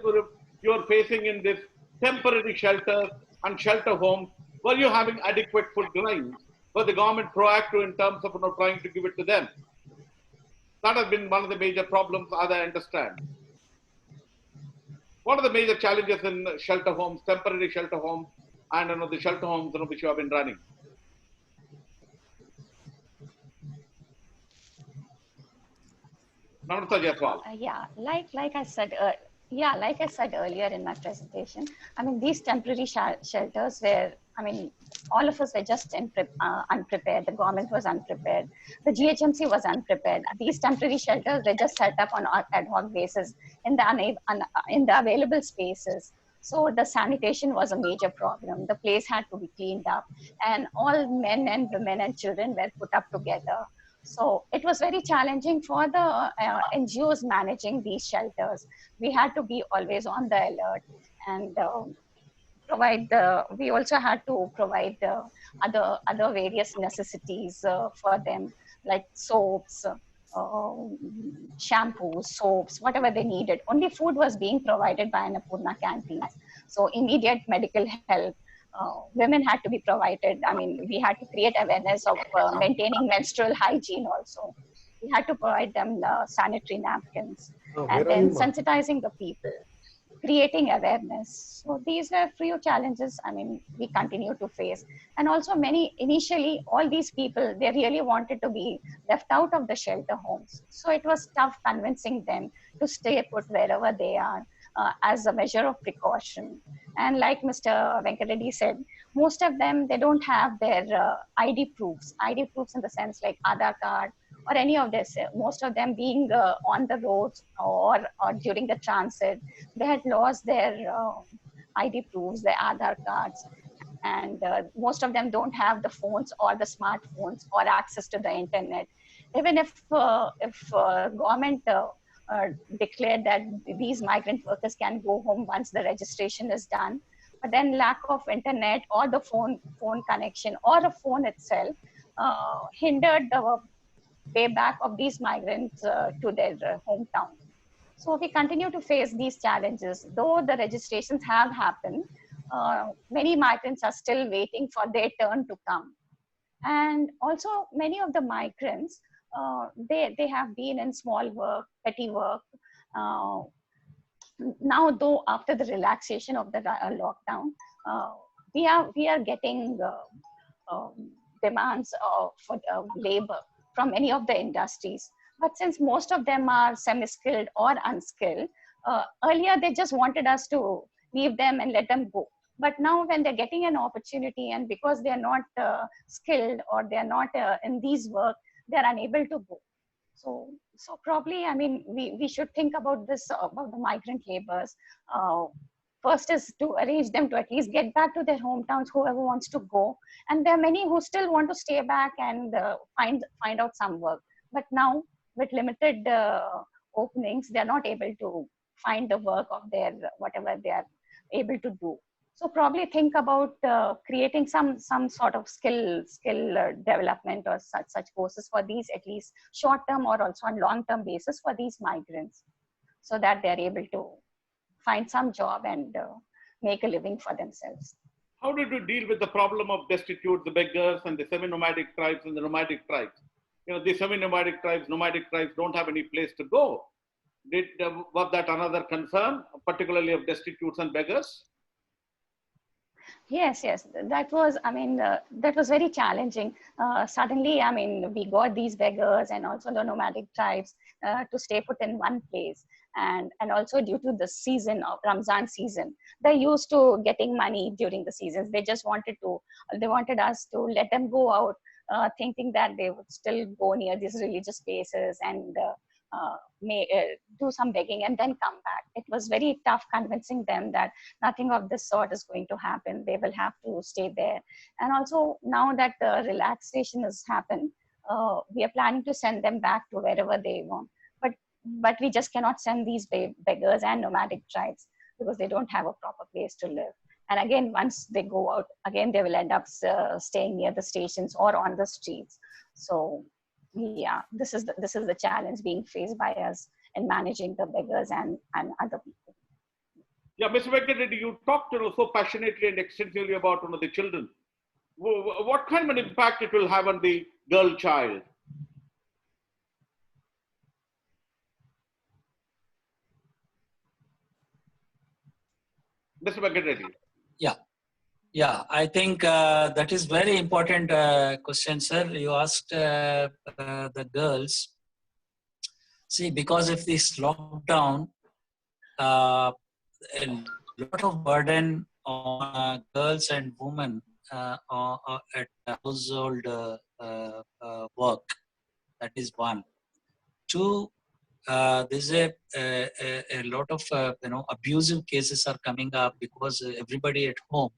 you are facing in this temporary shelter and shelter homes? Were you having adequate food lines? Was the government proactive in terms of trying to give it to them? That has been one of the major problems, as I understand. What are the major challenges in shelter homes, temporary shelter homes, and the shelter homes which you have been running? Namratha, Jaiswal. Like I said earlier in my presentation, I mean, these temporary shelters were, I mean, all of us were just unprepared. The government was unprepared. The GHMC was unprepared. These temporary shelters were just set up on ad hoc basis in the available spaces. So the sanitation was a major problem. The place had to be cleaned up, and all men and women and children were put up together. So it was very challenging for the NGOs managing these shelters. We had to be always on the alert, and we also had to provide other various necessities for them, like soaps, shampoos, soaps, whatever they needed. Only food was being provided by Annapurna canteens. So immediate medical help, women had to be provided. I mean, we had to create awareness of maintaining menstrual hygiene also. We had to provide them sanitary napkins, and then sensitizing the people, creating awareness. So these were few challenges, I mean, we continue to face. And also initially, all these people, they really wanted to be left out of the shelter homes. So it was tough convincing them to stay put wherever they are as a measure of precaution. And like Mr. Venkat Reddy said, most of them, they don't have their ID proofs in the sense like Aadhaar card, or any of this. Most of them being on the roads or during the transit, they had lost their ID proofs, their Aadhaar cards, and most of them don't have the phones or the smartphones or access to the internet. Even if government declared that these migrant workers can go home once the registration is done. But then lack of internet or the phone connection or a phone itself hindered the payback of these migrants to their hometown. So we continue to face these challenges. Though the registrations have happened, many migrants are still waiting for their turn to come. And also many of the migrants, they have been in small work, petty work. Now, though, after the relaxation of the lockdown, we are getting demands for labor from many of the industries. But since most of them are semi-skilled or unskilled, earlier they just wanted us to leave them and let them go. But now when they're getting an opportunity, and because they're not skilled or they're not in these work, they're unable to go. So probably, I mean, we should think about this, about the migrant laborers. First is to arrange them to at least get back to their hometowns, whoever wants to go. And there are many who still want to stay back and find out some work. But now, with limited openings, they're not able to find the work of their, whatever they are able to do. So probably think about creating some sort of skill development or such courses for these, at least short-term or also on long-term basis for these migrants, so that they're able to find some job and make a living for themselves. How did you deal with the problem of destitute, the beggars, and the semi-nomadic tribes and the nomadic tribes? You know, the semi-nomadic tribes, nomadic tribes don't have any place to go. Was that another concern, particularly of destitutes and beggars? Yes, that was, I mean, that was very challenging. Suddenly, I mean, we got these beggars and also the nomadic tribes to stay put in one place. And also due to the season of Ramzan season, they're used to getting money during the seasons. They just wanted us to let them go out, thinking that they would still go near these religious places and do some begging and then come back. It was very tough convincing them that nothing of this sort is going to happen. They will have to stay there. And also now that the relaxation has happened, we are planning to send them back to wherever they want. But we just cannot send these beggars and nomadic tribes because they don't have a proper place to live. And again, once they go out, again, they will end up staying near the stations or on the streets. So yeah, this is the challenge being faced by us in managing the beggars and other people. Yeah, Mr. Venkat, you talked so passionately and extensively about the children. What kind of an impact it will have on the girl child? Mr. Venkat. Yeah, I think that is very important question, sir. You asked the girls. See, because of this lockdown, a lot of burden on girls and women at household work. That is one. Two, there's a lot of abusive cases are coming up because everybody at home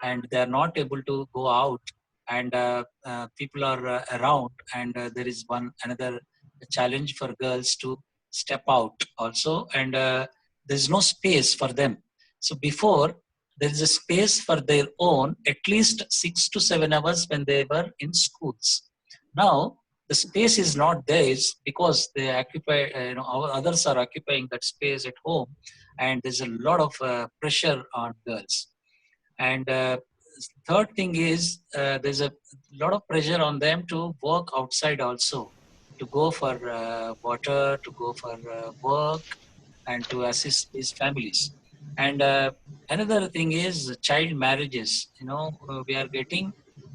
and they are not able to go out, and people are around, and there is another challenge for girls to step out also, and there's no space for them. So before, there is a space for their own at least 6 to 7 hours when they were in schools. Now the space is not theirs because they occupy, others are occupying that space at home, and there's a lot of pressure on girls. And third thing is there's a lot of pressure on them to work outside also, to go for water, to go for work, and to assist these families. And another thing is child marriages. We are getting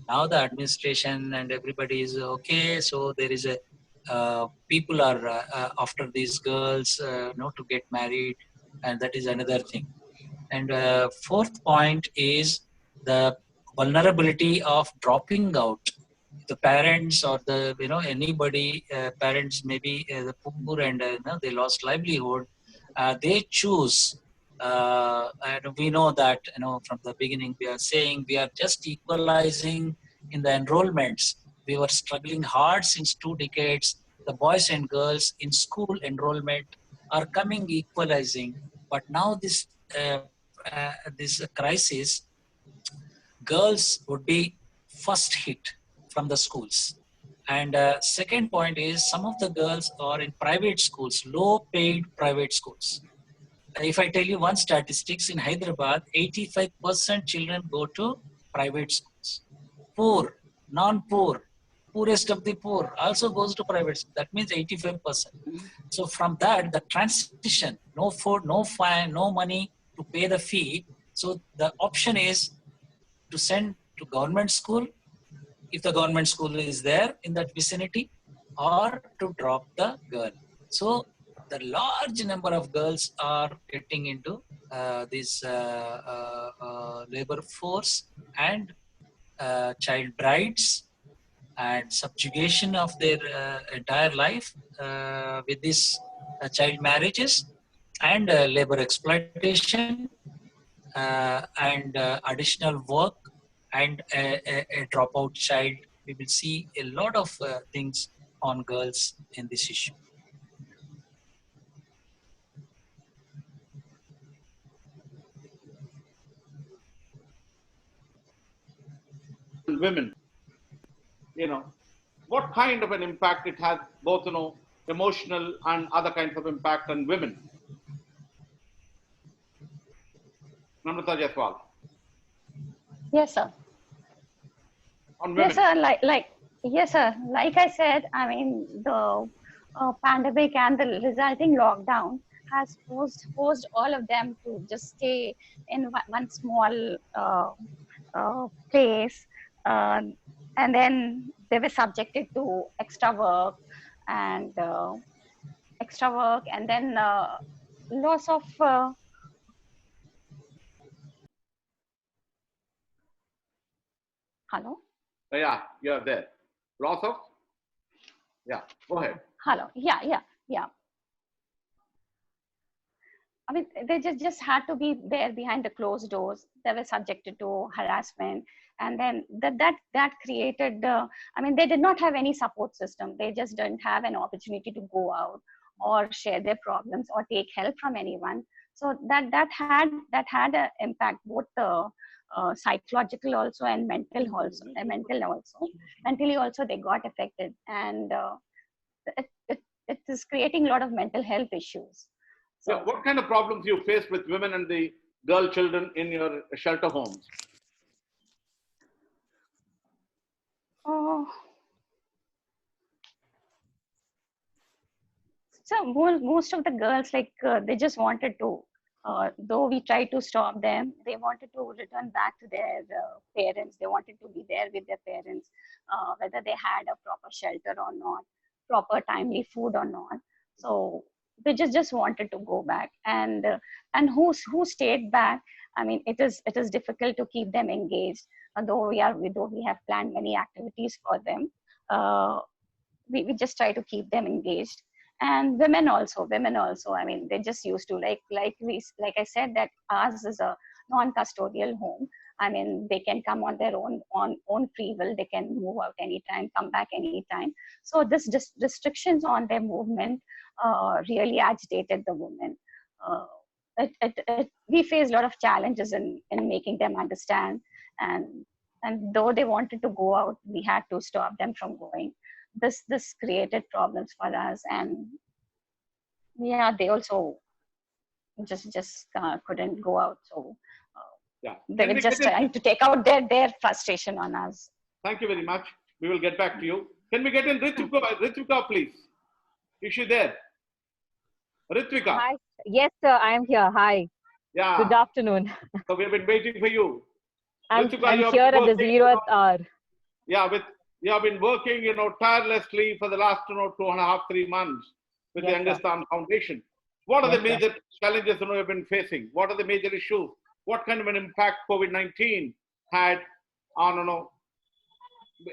now the administration and everybody is okay. So there is a people are after these girls, to get married, and that is another thing. And fourth point is the vulnerability of dropping out. The parents or anybody, parents maybe the poor and they lost livelihood. They choose, and we know that from the beginning we are saying we are just equalizing in the enrollments. We were struggling hard since 2 decades. The boys and girls in school enrollment are coming equalizing. But now this crisis, girls would be first hit from the schools. And second point is some of the girls are in private schools, low paid private schools. If I tell you one statistics in Hyderabad, 85% children go to private schools. Poor, non-poor, poorest of the poor also goes to private school. That means 85%. So from that, the transition, no food, no fine, no money to pay the fee. So the option is to send to government school, if the government school is there in that vicinity, or to drop the girl. So the large number of girls are getting into this labor force and child brides and subjugation of their entire life with these child marriages and labor exploitation and additional work and a dropout child. We will see a lot of things on girls in this issue. Women, what kind of an impact it has, both, emotional and other kinds of impact on women? Namratha, Jaiswal. Yes, sir. On women. Yes, sir. Yes, sir. Like I said, I mean, the pandemic and the resulting lockdown has forced all of them to just stay in one small place, and then they were subjected to extra work, and then loss of. Hello. Yeah, you're there. Loss of. Yeah, go ahead. Hello. Yeah. I mean, they just had to be there behind the closed doors. They were subjected to harassment, and then that created. I mean, they did not have any support system. They just didn't have an opportunity to go out or share their problems or take help from anyone. So that had an impact, both the psychological also and mental also. Mentally also they got affected, and it is creating a lot of mental health issues. So, yeah, what kind of problems you faced with women and the girl children in your shelter homes? So most of the girls, they just wanted to, though we tried to stop them, they wanted to return back to their parents. They wanted to be there with their parents, whether they had a proper shelter or not, proper timely food or not. So they just wanted to go back, and who stayed back. I mean, it is difficult to keep them engaged. Though we have planned many activities for them, we just try to keep them engaged. And women also. I mean, they just used to like I said, that ours is a non-custodial home. I mean, they can come on their own free will. They can move out anytime, come back anytime. So this restrictions on their movement really agitated the women. We faced a lot of challenges in making them understand, and though they wanted to go out, we had to stop them from going. This created problems for us, and yeah, they also just couldn't go out. So they were just trying to take out their frustration on us. Thank you very much. We will get back to you. Can we get in Ruthvika, please? Is she there? Ruthvika. Hi. Yes, sir. I am here. Hi. Yeah. Good afternoon. So we've been waiting for you. I'm here at the 0th hour. Yeah, you have been working, tirelessly for the last, 2.5, 3 months with the Youngistaan Foundation. What are the major challenges you have been facing? What are the major issues? What kind of an impact COVID-19 had on,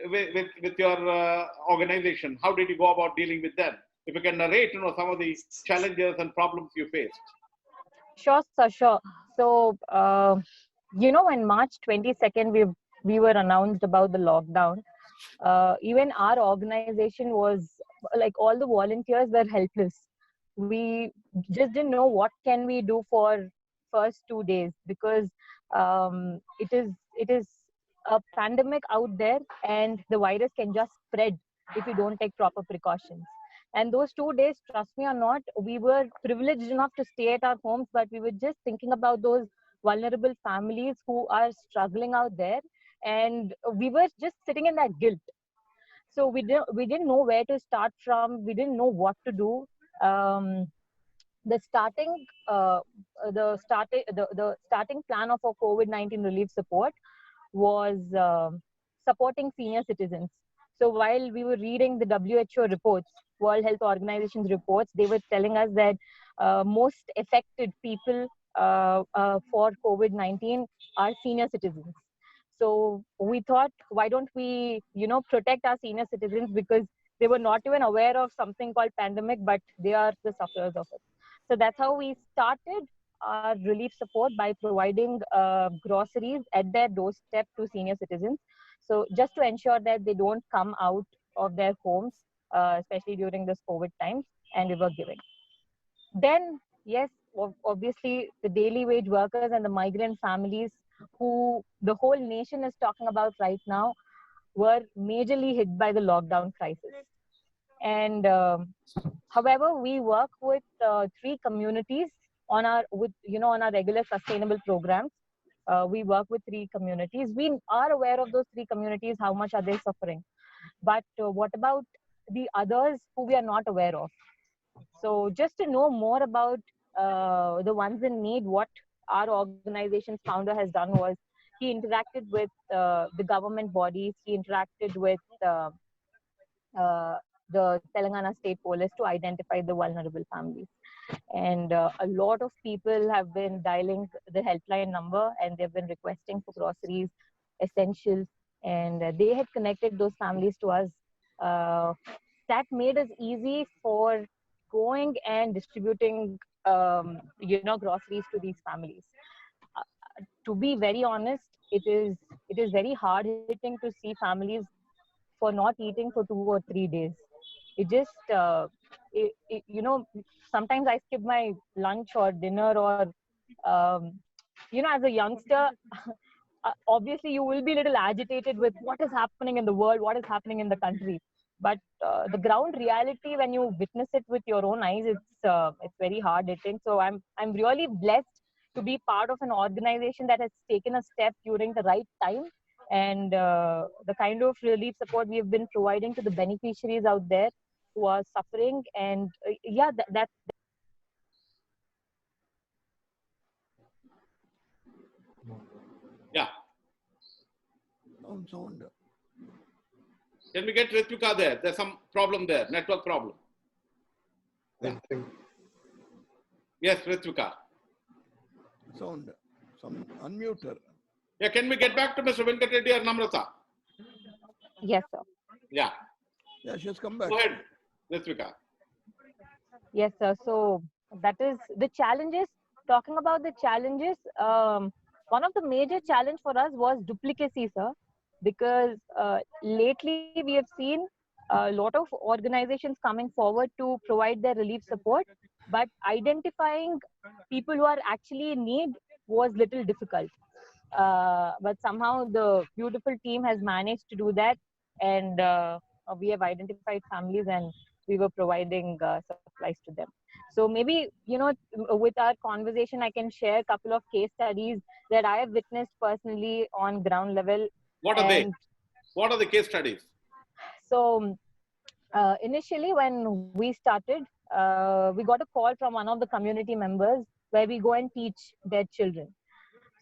with your organization? How did you go about dealing with them? If you can narrate, some of the challenges and problems you faced. Sure, sir, sure. So, when March 22nd, we were announced about the lockdown, even our organization was, like, all the volunteers were helpless. we just didn't know what can we do for first 2 days, because it is a pandemic out there, and the virus can just spread if you don't take proper precautions. And those 2 days, trust me or not, we were privileged enough to stay at our homes, but we were just thinking about those vulnerable families who are struggling out there, and we were just sitting in that guilt. So we didn't know where to start from. We didn't know what to do. um, the starting the starting plan of our COVID-19 relief support was supporting senior citizens. So while we were reading the WHO reports, World Health Organization's reports, they were telling us that most affected people for COVID-19 are senior citizens. So we thought, why don't we, protect our senior citizens, because they were not even aware of something called pandemic, but they are the sufferers of it. So that's how we started our relief support, by providing groceries at their doorstep to senior citizens. So just to ensure that they don't come out of their homes, especially during this COVID times, and we were giving. Then, yes, obviously, the daily wage workers and the migrant families, who the whole nation is talking about right now, were majorly hit by the lockdown crisis. And however, we work with 3 communities on our regular sustainable programs. We work with 3 communities. We are aware of those 3 communities, how much are they suffering. But what about the others who we are not aware of? So just to know more about the ones in need, what our organization's founder has done was, he interacted with the government bodies. He interacted with the Telangana State Police to identify the vulnerable families. And a lot of people have been dialing the helpline number, and they've been requesting for groceries, essentials, and they had connected those families to us. That made us easy for going and distributing, groceries to these families. To be very honest, it is very hard hitting to see families for not eating for 2 or 3 days. It just, sometimes I skip my lunch or dinner, or, as a youngster, obviously you will be a little agitated with what is happening in the world, what is happening in the country. But the ground reality, when you witness it with your own eyes, it's very hard hitting. So I'm really blessed to be part of an organization that has taken a step during the right time, and the kind of relief support we have been providing to the beneficiaries out there who are suffering. And that Yeah. Sound. Can we get Ruthvika there? There's some problem there, network problem. I think. Yes, Ruthvika. Sound. Some unmuter. Yeah, can we get back to Mr. Venkat Reddy or Namratha? Yes, sir. Yeah. Yeah, she's come back. Go ahead, Ruthvika. Yes, sir. So that is the challenges. Talking about the challenges, one of the major challenge for us was duplicacy, sir, because lately we have seen a lot of organizations coming forward to provide their relief support, but identifying people who are actually in need was little difficult. But somehow the beautiful team has managed to do that, and we have identified families, and we were providing supplies to them. So maybe, with our conversation, I can share a couple of case studies that I have witnessed personally on ground level. What are they? What are the case studies? So initially, when we started, we got a call from one of the community members where we go and teach their children.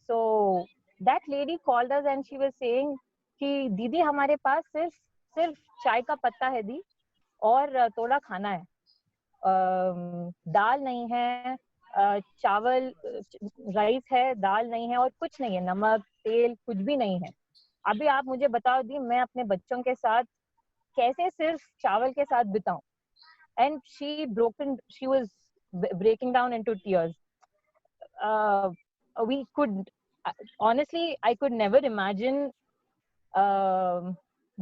So that lady called us and she was saying कि दीदी हमारे पास सिर्फ चाय का पत्ता है दी और थोड़ा खाना है, दाल नहीं है, चावल राइस है, दाल नहीं है और कुछ नहीं है, नमक तेल कुछ भी नहीं है. अभी आप मुझे बताओ दी, मैं अपने बच्चों के साथ कैसे सिर्फ चावल के साथ बिताऊं. And she was breaking down into tears. We could, honestly, I could never imagine,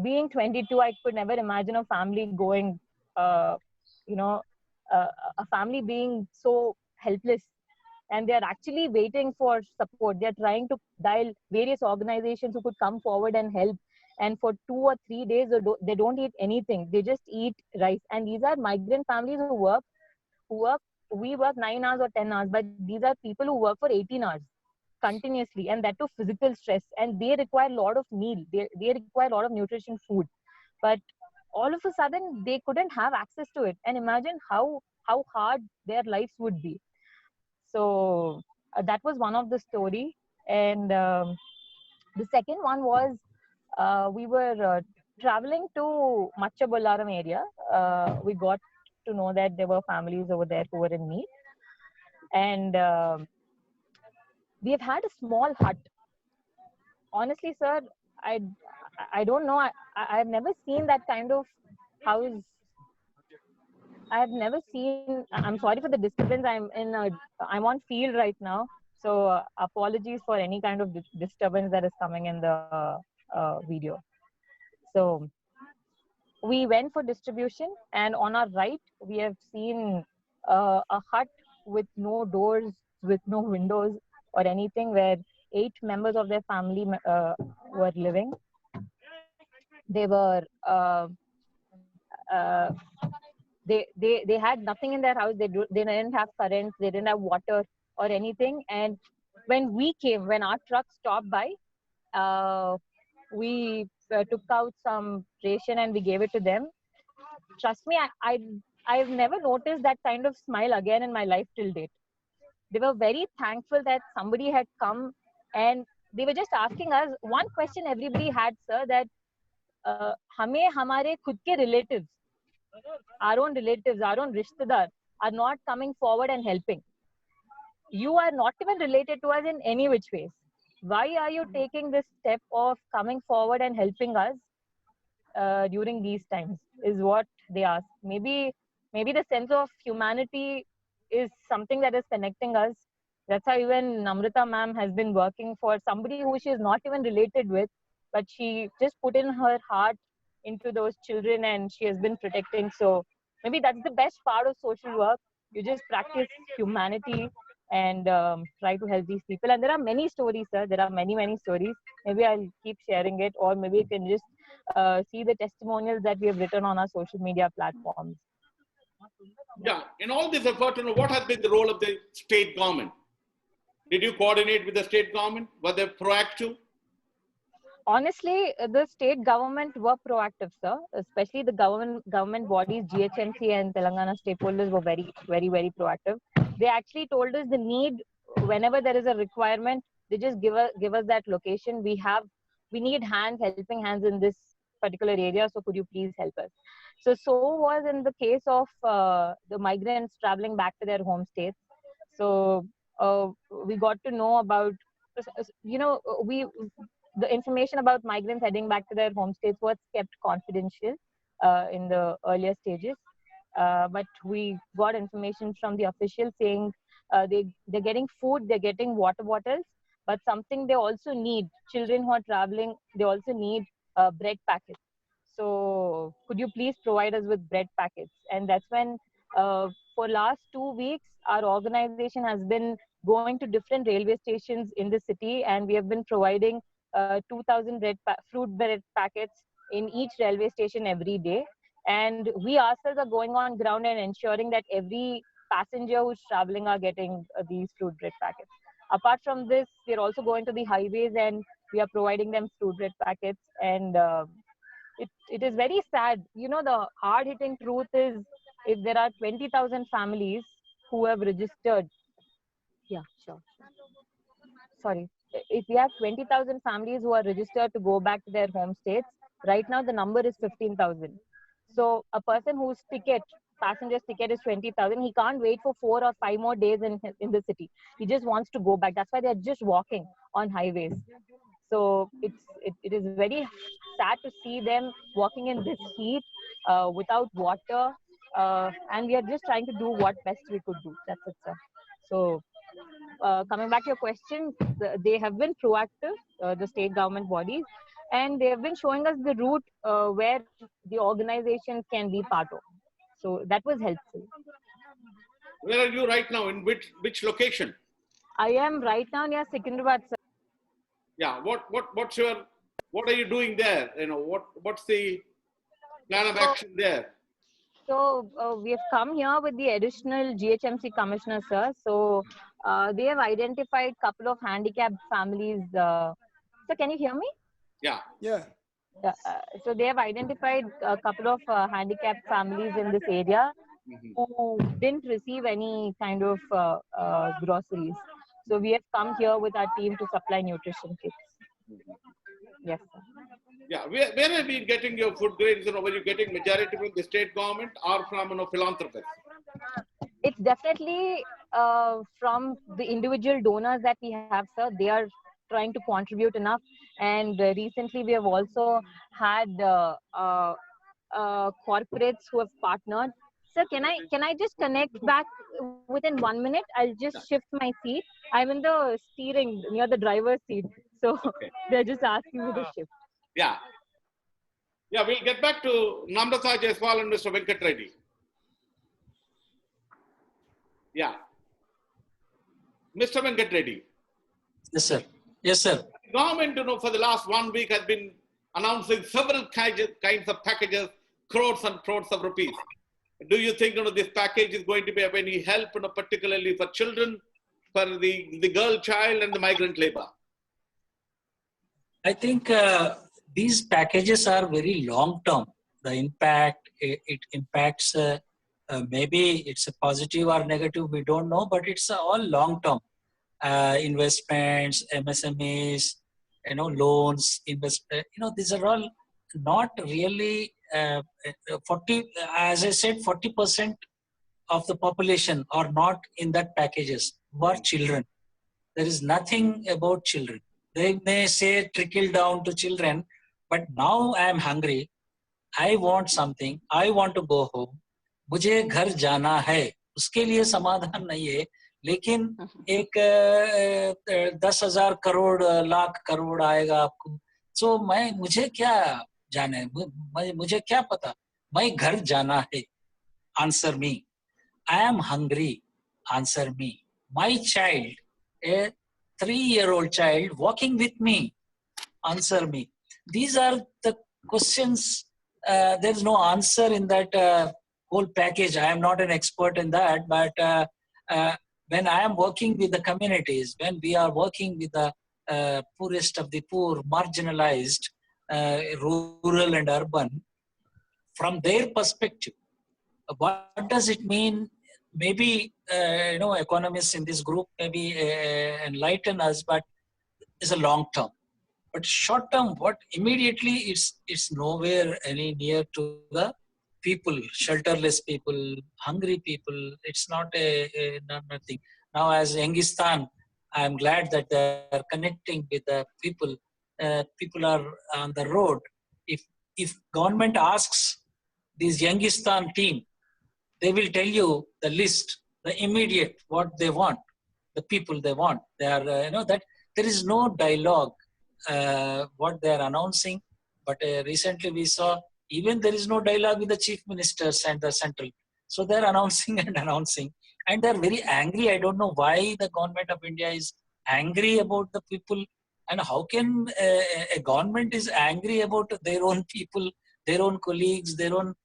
being 22, I could never imagine a family going, a family being so helpless, and they are actually waiting for support. They are trying to dial various organizations who could come forward and help. And for 2 or 3 days, they don't eat anything. They just eat rice. And these are migrant families who work. We work 9 hours or 10 hours, but these are people who work for 18 hours continuously, and that too physical stress. And they require a lot of meal. They require a lot of nutrition food. But all of a sudden, they couldn't have access to it. And imagine how hard their lives would be. So that was one of the story. And the second one was we were traveling to Machaballaram area. We got to know that there were families over there who were in need. And we have had a small hut. Honestly, sir, I don't know. I've never seen that kind of house. I have never seen. I'm sorry for the disturbance. I'm on field right now, so apologies for any kind of disturbance that is coming in the video. So we went for distribution, and on our right we have seen a hut with no doors, with no windows or anything, where 8 members of their family were living. They were uh, they had nothing in their house. They didn't have current, they didn't have water or anything. And when our truck stopped by, we took out some ration and we gave it to them. Trust me, I've never noticed that kind of smile again in my life till date. They were very thankful that somebody had come, and they were just asking us one question everybody had, sir, that हमें हमारे खुद के relatives, our own relatives, our own rishtedar are not coming forward and helping. You are not even related to us in any which ways. Why are you taking this step of coming forward and helping us during these times, is what they ask. Maybe the sense of humanity is something that is connecting us. That's how even Namratha ma'am has been working for somebody who she is not even related with, but she just put in her heart into those children, and she has been protecting. So maybe that's the best part of social work. You just practice humanity and try to help these people. And there are many stories, sir. There are many stories. Maybe I'll keep sharing it, or maybe you can just see the testimonials that we have written on our social media platforms. Yeah, in all this effort, what has been the role of the state government? Did you coordinate with the state government? Were they proactive? Honestly, the state government were proactive, sir. Especially the government bodies, GHMC and Telangana stakeholders were very proactive. They actually told us the need. Whenever there is a requirement, they just give us that location. We need helping hands in this particular area. So could you please help us? So was in the case of the migrants traveling back to their home states. So we got to know about, the information about migrants heading back to their home states was kept confidential in the earlier stages. But we got information from the officials saying they're getting food, they're getting water bottles, but something they also need, children who are traveling, they also need bread packets. So could you please provide us with bread packets? And that's when for last 2 weeks, our organization has been going to different railway stations in the city, and we have been providing 2,000 fruit bread packets in each railway station every day. And we ourselves are going on ground and ensuring that every passenger who's traveling are getting these fruit bread packets. Apart from this, we're also going to the highways and we are providing them fruit bread packets. And it is very sad. The hard-hitting truth is, if there are 20,000 families who have registered, yeah, sure. Sorry. If we have 20,000 families who are registered to go back to their home states, right now the number is 15,000. So a person whose passenger's ticket is 20,000, he can't wait for 4 or 5 more days in the city. He just wants to go back. That's why they're just walking on highways. So it is very sad to see them walking in this heat without water. And we are just trying to do what best we could do. That's it, sir. So coming back to your question, they have been proactive, the state government bodies, and they have been showing us the route where the organizations can be part of. So that was helpful. Where are you right now? In which location? I am right now near Secunderabad, sir. Yeah. What are you doing there? What's the plan of action there? So we have come here with the additional GHMC commissioner, sir. So they have identified a couple of handicapped families. So can you hear me? Yeah. Yeah. So they have identified a couple of handicapped families in this area who didn't receive any kind of groceries. So we have come here with our team to supply nutrition kits. Yes, sir. Yeah. Where have you been getting your food grains? Were you getting majority from the state government or from philanthropists? It's definitely from the individual donors that we have, sir. They are trying to contribute enough. And recently we have also had corporates who have partnered. Sir, can I just connect back within 1 minute? I'll just shift my seat. I'm in the steering near the driver's seat. So they're just asking me to shift. Yeah. Yeah, we'll get back to Namratha, Jaiswal and Mr. Venkat Reddy. Yeah. Mr. Venkat Reddy. Yes, sir. Yes, sir. The government, for the last 1 week has been announcing several kinds of packages, crores and crores of rupees. Do you think this package is going to be of any help, particularly for children, for the girl child and the migrant labor? I think these packages are very long term. The impact, it impacts, maybe it's a positive or negative, we don't know, but it's all long term. Investments, MSMEs, loans, these are all not really 40, as I said, 40% of the population are not in that packages, who are children. There is nothing about children. They may say trickle down to children, but now I am hungry. I want something. I want to go home. मुझे घर जाना है. उसके लिए समाधान नहीं है. लेकिन एक 10,000 करोड़ लाख करोड़ आएगा आपको. So मुझे क्या जाना है? मुझे क्या पता? मैं घर जाना है. Answer me. I am hungry. Answer me. My child, a 3-year-old child walking with me. Answer me. These are the questions. There's no answer in that whole package. I am not an expert in that, but when I am working with the communities, when we are working with the poorest of the poor, marginalized, rural and urban, from their perspective, what does it mean? Maybe economists in this group maybe enlighten us, but it's a long term. But short term, what immediately it's nowhere any near to the people, shelterless people, hungry people. It's not nothing. Now, as Youngistaan, I am glad that they are connecting with the people. People are on the road. If government asks this Youngistaan team, they will tell you the list, the immediate, what they want, the people they want. They are, that there is no dialogue, what they are announcing. But recently we saw, even there is no dialogue with the chief ministers and the central. So they're announcing and announcing. And they're very angry. I don't know why the government of India is angry about the people. And how can a government is angry about their own people, their own colleagues, their own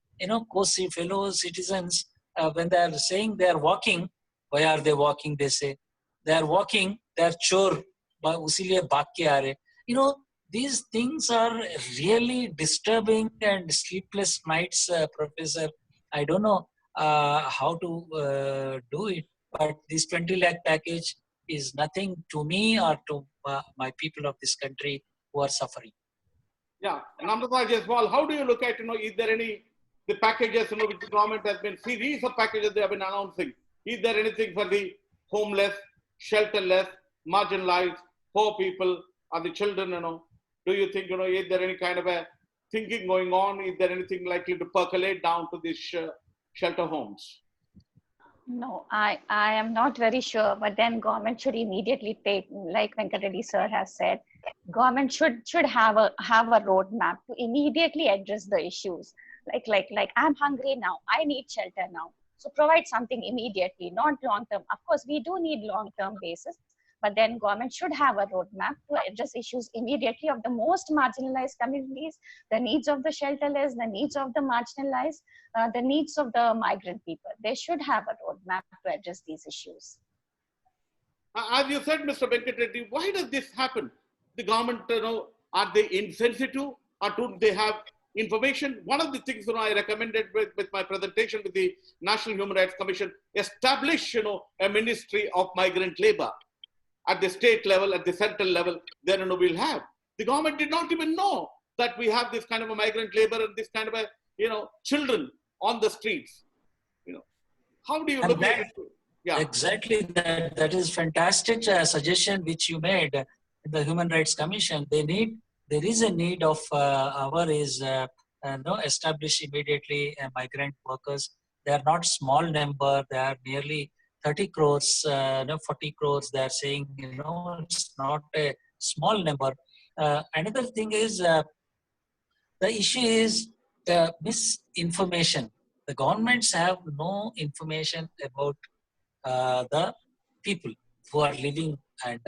fellow citizens, when they are saying they are walking, why are they walking? They say they are walking, they are chore, usiliye bhag ke aa rahe. These things are really disturbing and sleepless nights, Professor. I don't know how to do it, but this 20 lakh package is nothing to me or to my people of this country who are suffering. Yeah, Namratha, Jaiswal, how do you look at, is there any, the packages, which the government has been, series of packages they have been announcing. Is there anything for the homeless, shelterless, marginalized, poor people, or the children, Do you think, is there any kind of a thinking going on? Is there anything likely to percolate down to these shelter homes? No, I am not very sure, but then government should immediately take, like Venkat Reddy sir has said, government should have a roadmap to immediately address the issues. Like I'm hungry now, I need shelter now. So provide something immediately, not long-term. Of course, we do need long-term basis, but then government should have a roadmap to address issues immediately of the most marginalized communities, the needs of the shelterless, the needs of the marginalized, the needs of the migrant people. They should have a roadmap to address these issues. As you said, Mr. Venkat Reddy, why does this happen? The government, are they insensitive or do they have information? One of the things I recommended with my presentation with the National Human Rights Commission, establish a ministry of migrant labor at the state level, at the central level. Then we'll have. The government did not even know that we have this kind of a migrant labor and this kind of a children on the streets. How do you look at it? Yeah. Exactly, that is fantastic suggestion which you made in the Human Rights Commission. There is a need of establish immediately migrant workers. They are not small number. They are nearly 30 crores, 40 crores. They are saying it's not a small number. Another thing is the issue is misinformation. The governments have no information about the people who are living and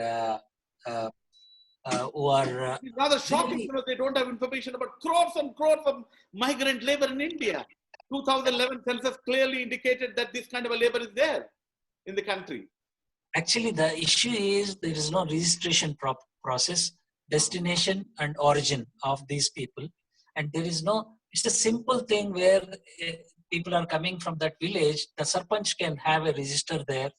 who are It's rather shocking, they don't have information about crores and crores of migrant labor in India. 2011 census clearly indicated that this kind of a labor is there in the country. Actually, the issue is there is no registration process, destination and origin of these people. And there is no, it's a simple thing where people are coming from that village, the Sarpanch can have a register there.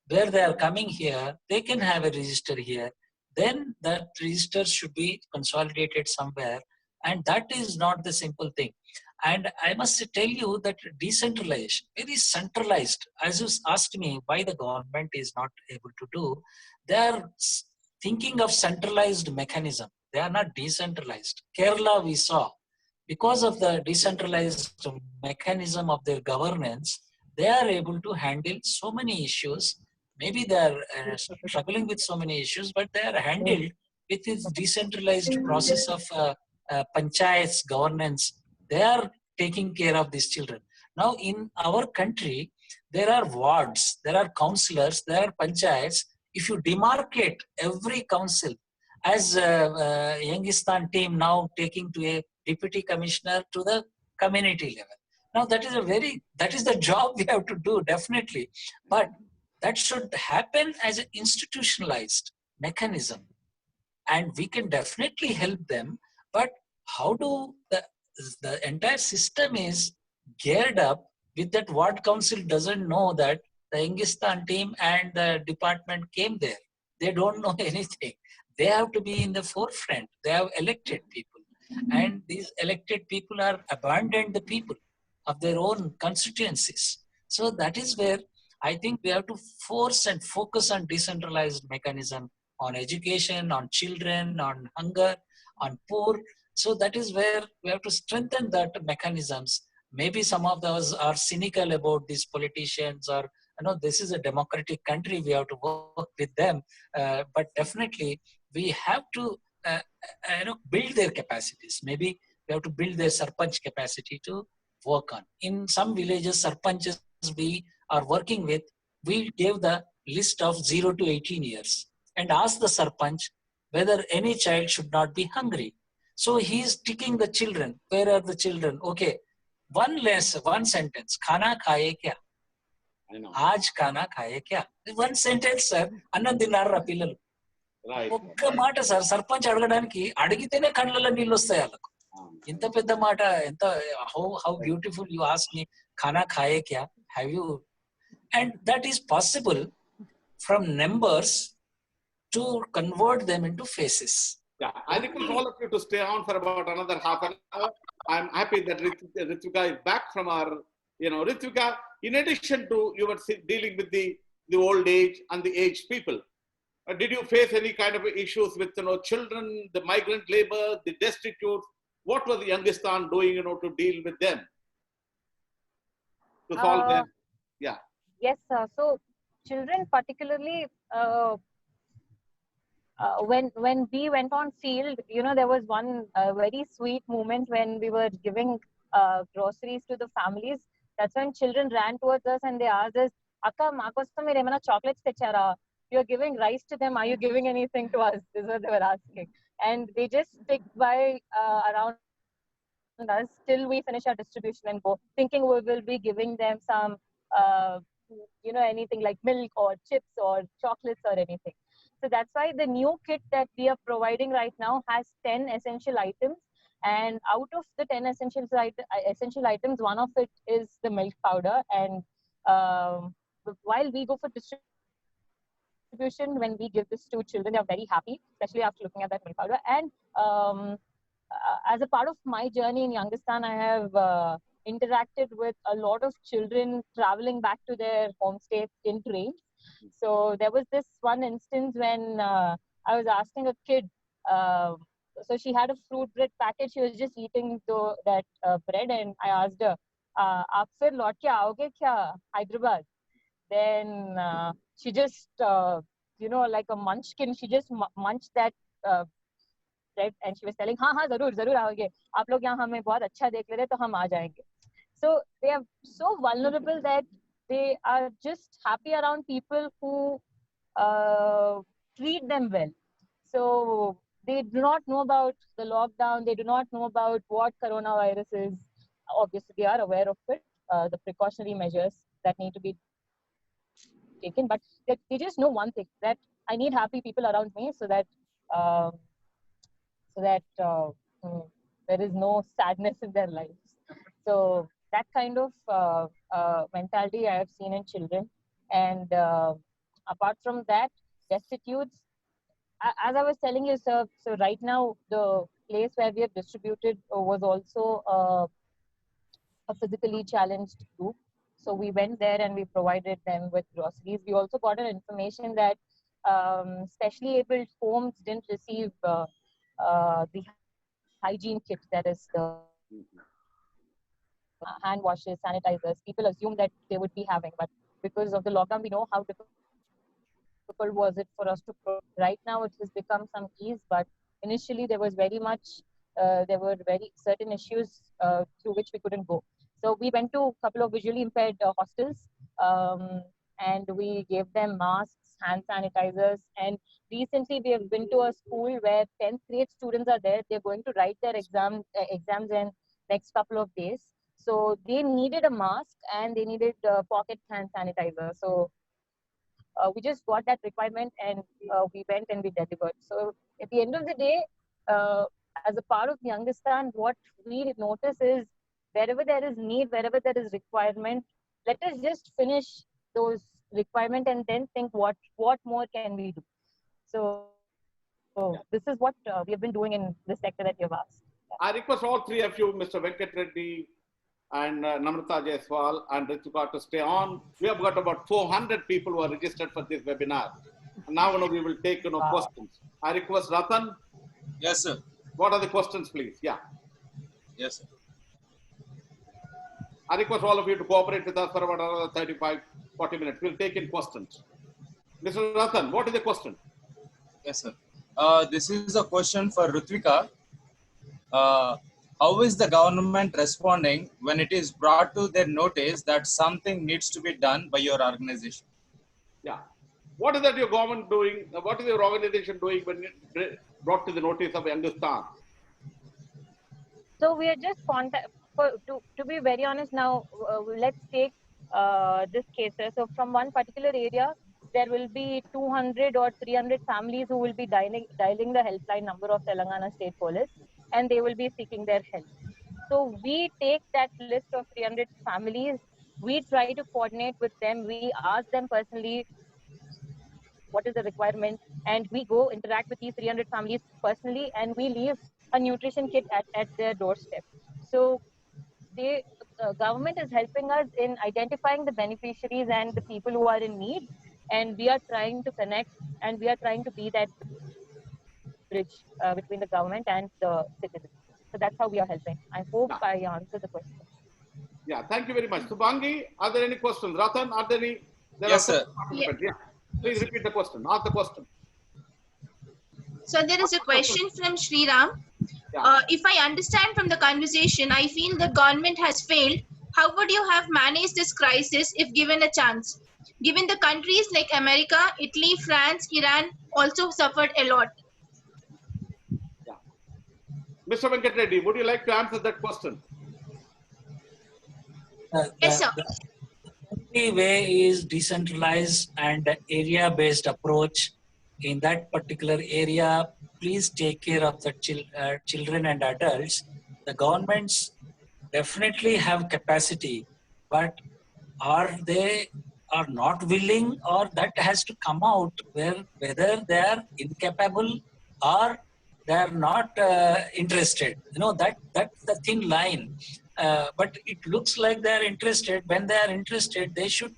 Where they are coming here, they can have a register here. Then that register should be consolidated somewhere. And that is not the simple thing. And I must tell you that decentralization, very centralized, as you asked me why the government is not able to do, they are thinking of centralized mechanism. They are not decentralized. Kerala we saw, because of the decentralized mechanism of their governance, they are able to handle so many issues. Maybe they are struggling with so many issues, but they are handled with this decentralized process of panchayats governance. They are taking care of these children. Now in our country, there are wards, there are councillors, there are panchayats. If you demarcate every council, as Youngistaan team now taking to a deputy commissioner to the community level. Now that is the job we have to do, definitely. But that should happen as an institutionalized mechanism. And we can definitely help them. But how do the entire system is geared up with that ward council doesn't know that the Youngistaan team and the department came there. They don't know anything. They have to be in the forefront. They have elected people. And these elected people are abandoned the people of their own constituencies. So that is where I think we have to force and focus on decentralized mechanism, on education, on children, on hunger, on poor. So that is where we have to strengthen that mechanisms. Maybe some of those are cynical about these politicians, or this is a democratic country, we have to work with them. But definitely we have to build their capacities. Maybe we have to build their sarpanch capacity to work on. In some villages, sarpanches we are working with, we gave the list of 0 to 18 years and asked the sarpanch whether any child should not be hungry. So he is ticking the children. Where are the children? Okay, one sentence. Khana khaye kya? Aaj khana khaye kya? One sentence, sir. Anna dinarra pillalu. ఒక్క మాట sir sarpanch అడగడానికి అడిగితేనే కళ్ళల్లో నీళ్ళు వస్తాయి వాళ్ళకు. ఇంత పెద్ద మాట, ఎంత how beautiful you ask me ఖానా ఖాయే క్యా, have you, and that is possible from numbers to convert them into faces. Yeah, I request all of you to stay on for about another half an hour. I'm happy that Ruthvika is back from our, Ruthvika, in addition to you were dealing with the old age and the aged people. Did you face any kind of issues with children, the migrant labor, the destitute? What was the Youngistaan doing to deal with them? To solve them? Yeah. Yes, so children particularly, when we went on field, there was one very sweet moment when we were giving groceries to the families. That's when children ran towards us and they asked us, Akka, maakosam mere emana chocolates techara. You're giving rice to them. Are you giving anything to us? This is what they were asking. And they just stick by around us till we finish our distribution and go, thinking we will be giving them some, anything like milk or chips or chocolates or anything. So that's why the new kit that we are providing right now has 10 essential items. And out of the 10 essential items, one of it is the milk powder. And while we go for distribution, when we give this to children, they are very happy, especially after looking at that milk powder. And as a part of my journey in Youngistaan, I have interacted with a lot of children traveling back to their home states in trains. So there was this one instance when I was asking a kid, so she had a fruit bread packet, she was just eating that bread, and I asked her, aap fir laut ke aoge kya Hyderabad? Then she just, like a munchkin, she just munched that bread, and she was telling, हाँ जरूर जरूर आओगे, आप लोग यहाँ हमें बहुत अच्छा देख ले रहे तो हम आ जाएंगे. So they are so vulnerable that they are just happy around people who treat them well. So they do not know about the lockdown. They do not know about what coronavirus is. Obviously, they are aware of it, the precautionary measures that need to be taken. But they just know one thing, that I need happy people around me so that there is no sadness in their lives. So that kind of mentality I have seen in children. And apart from that, destitutes, as I was telling you, sir, so right now the place where we have distributed was also a physically challenged group. So we went there and we provided them with groceries. We also got an information that specially abled homes didn't receive the hygiene kit, that is the hand washes, sanitizers. People assume that they would be having, but because of the lockdown, we know how difficult was it for us to provide. Right now it has become some ease, but initially there was very much, there were very certain issues through which we couldn't go. So we went to a couple of visually impaired hostels and we gave them masks, hand sanitizers. And recently we have been to a school where 10th grade students are there. They're going to write their exams in next couple of days. So they needed a mask and they needed pocket hand sanitizer. So we just got that requirement and we went and we delivered. So at the end of the day, as a part of Youngistaan, what we notice is wherever there is need, wherever there is requirement, let us just finish those requirements and then think what more can we do. So this is what we have been doing in this sector that you have asked. I request all three of you, Mr. Venkat, Reddy, and Namratha, Jaiswal, and Ruthvika to stay on. We have got about 400 people who are registered for this webinar. And now we will take questions. I request Ratan. Yes, sir. What are the questions, please? Yeah. Yes, sir. I request all of you to cooperate with us for about another 35-40 minutes. We'll take in questions. Mr. Ratan, what is the question? Yes, sir. This is a question for Ruthvika. How is the government responding when it is brought to their notice that something needs to be done by your organization? Yeah. What is that your government doing? What is your organization doing when it brought to the notice of Youngistaan? So we are just to be very honest now, let's take this case. So from one particular area, there will be 200 or 300 families who will be dialing the helpline number of Telangana State Police, and they will be seeking their help. So we take that list of 300 families, we try to coordinate with them, we ask them personally what is the requirement, and we go interact with these 300 families personally, and we leave a nutrition kit at their doorstep. So the government is helping us in identifying the beneficiaries and the people who are in need, and we are trying to connect and we are trying to be that bridge between the government and the citizens. So that's how we are helping. I hope I answered the question. Yeah, thank you very much. Subhangi, are there any questions? Ratan, are there any? Yes, sir. Yeah. Please repeat the question. Ask the question. So there is a question from Sriram. Yeah. If I understand from the conversation, I feel the government has failed. how would you have managed this crisis if given a chance? Given the countries like America, Italy, France, Iran also suffered a lot. Yeah. Mr. Venkat Reddy, would you like to answer that question? Yes, sir. The only way is decentralized and area-based approach. In that particular area, please take care of the children and adults. The governments definitely have capacity, but are they are not willing, or that has to come out whether they are incapable or they are not interested. That's the thin line. But it looks like they are interested. When they are interested, they should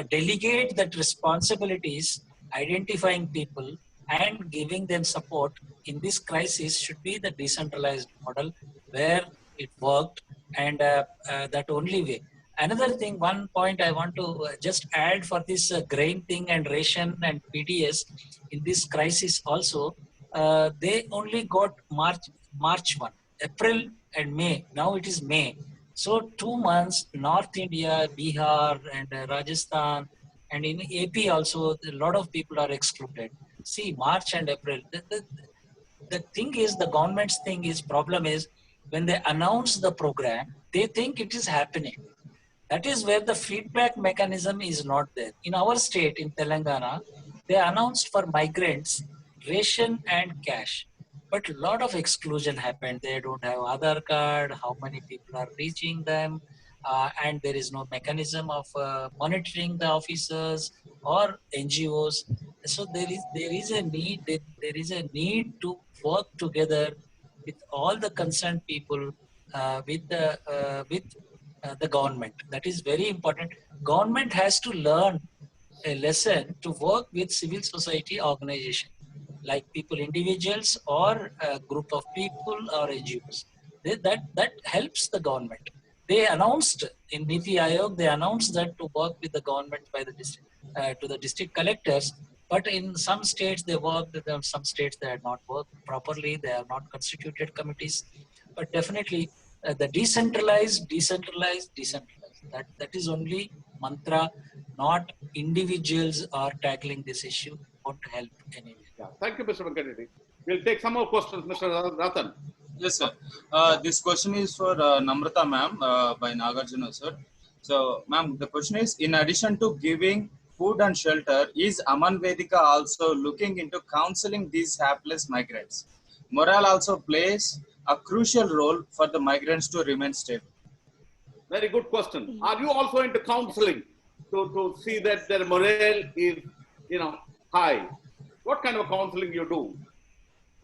delegate that responsibilities, identifying people and giving them support in this crisis should be the decentralized model where it worked, and that only way. Another thing, one point I want to just add for this grain thing and ration and PDS in this crisis also, they only got March 1, April and May. Now it is May. So 2 months, North India, Bihar and Rajasthan, and in AP also, a lot of people are excluded. See, March and April. The thing is, the government's thing is, problem is, when they announce the program, they think it is happening. That is where the feedback mechanism is not there. In our state, in Telangana, they announced for migrants ration and cash. But a lot of exclusion happened. They don't have Aadhaar card, how many people are reaching them, and there is no mechanism of monitoring the officers or NGOs. So there is a need to work together with all the concerned people, with the government. That is very important. Government has to learn a lesson to work with civil society organization, like people, individuals, or a group of people or NGOs. That helps the government. They announced in Niti Aayog, they announced that to work with the government by the district, to the district collectors. But in some states they worked, in some states they had not worked properly. They are not constituted committees. But definitely the decentralized. That is only mantra. Not individuals are tackling this issue. Won't help anyway. Yeah. Thank you, Mr. Venkat Reddy. We'll take some more questions, Mr. Ratan. Yes, sir. This question is for Namratha ma'am by Nagarjuna sir. So, ma'am, the question is, in addition to giving food and shelter, is Aman Vedhika also looking into counseling these hapless migrants? Morale also plays a crucial role for the migrants to remain stable. Very good question. Are you also into counseling to see that their morale is, high? What kind of counseling you do?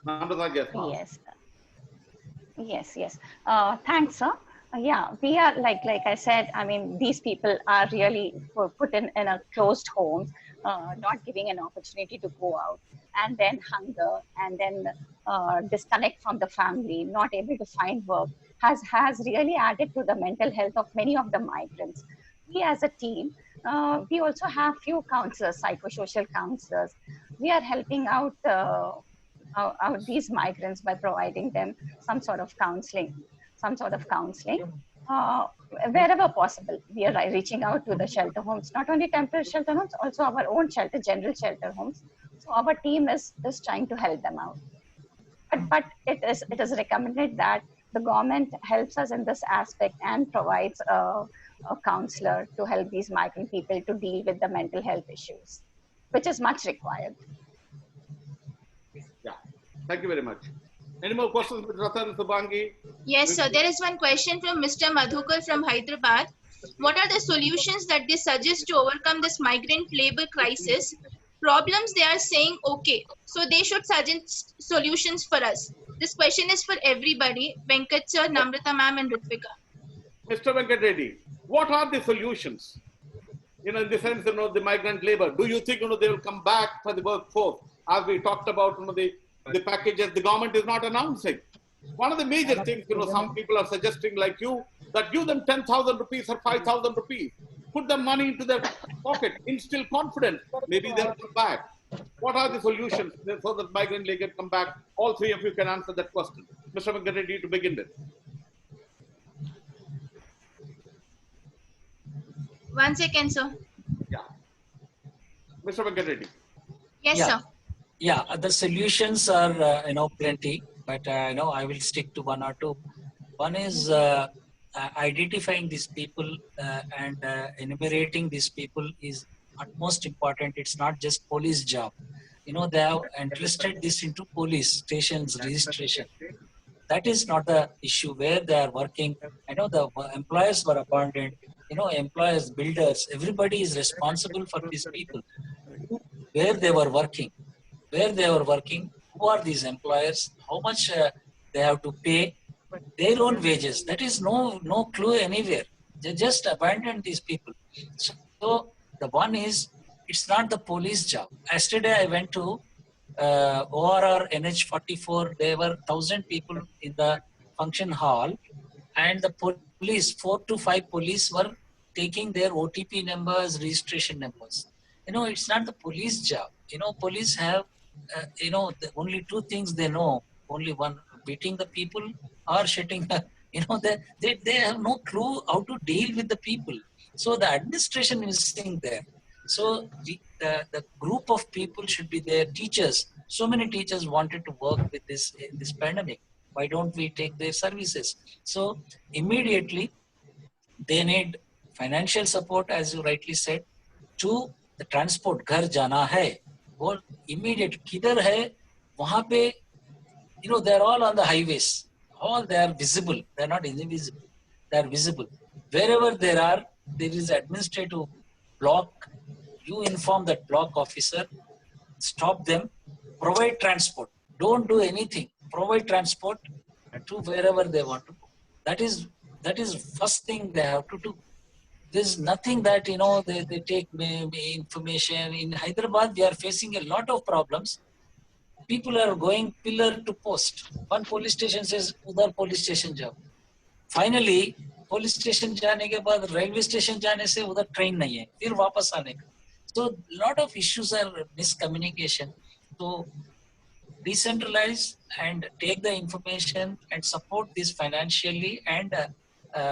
Namratha Jaiswal. Yes. Thanks, sir. Yeah, we are like I said. I mean, these people are really put in a closed homes, not giving an opportunity to go out, and then hunger, and then disconnect from the family, not able to find work, has really added to the mental health of many of the migrants. We as a team, we also have few counselors, psychosocial counselors. We are helping out these migrants by providing them some sort of counseling. Wherever possible, we are reaching out to the shelter homes, not only temporary shelter homes, also our own shelter, general shelter homes. So our team is trying to help them out. But it is recommended that the government helps us in this aspect and provides a counselor to help these migrant people to deal with the mental health issues, which is much required. Yeah, thank you very much. Any more questions, Mr. Ratan, Subhangi? Yes, sir. There is one question from Mr. Madhukar from Hyderabad. What are the solutions that they suggest to overcome this migrant labor crisis? Problems they are saying okay, so they should suggest solutions for us. This question is for everybody. Venkat sir, Namratha ma'am, and Ruthvika. Mr. Venkat Reddy, what are the solutions? In the sense, the migrant labor. Do you think, they will come back for the workforce? As we talked about, the packages the government is not announcing. One of the major things, some people are suggesting, like you, that give them 10,000 rupees or 5,000 rupees. Put the money into their pocket, instill confidence. Maybe they'll come back. What are the solutions so that migrant labor come back? All three of you can answer that question. Mr. Venkat Reddy, to begin with. 1 second, sir. Yeah. Mr. Venkat Reddy. Yes, Yeah. sir. Yeah, the solutions are plenty, but I will stick to one or two. One is identifying these people and enumerating these people is utmost important. It's not just police job. They have entrusted this into police stations registration. That is not the issue where they are working. I know the employers were abandoned. Employers, builders, everybody is responsible for these people. Where they were working, who are these employers, how much they have to pay, their own wages. That is no clue anywhere. They just abandon these people. So the one is, it's not the police job. Yesterday I went to ORR NH44. There were 1,000 people in the function hall, and the police, 4 to 5 police were taking their OTP numbers, registration numbers. It's not the police job. Police have, only two things they know. Only one, beating the people or shooting. They have no clue how to deal with the people. So the administration is sitting there. So the group of people should be there. Teachers, so many teachers wanted to work with this pandemic. Why don't we take their services? So immediately they need financial support, as you rightly said, to the transport. घर जाना है, और immediate किधर है वहाँ पे, they're all on the highways. All they are visible. They're not invisible. They are visible. Wherever there is administrative block. You inform that block officer, stop them, provide transport. Don't do anything. Provide transport to wherever they want to go. That is first thing they have to do. There's nothing that, they take information. In Hyderabad, we are facing a lot of problems. People are going pillar to post. One police station says, udhar police station jao. Finally, police station जाने के बाद railway station जाने से उधर train नहीं है, फिर वापस आने का. So lot of issues are miscommunication. So decentralize and take the information and support this financially, and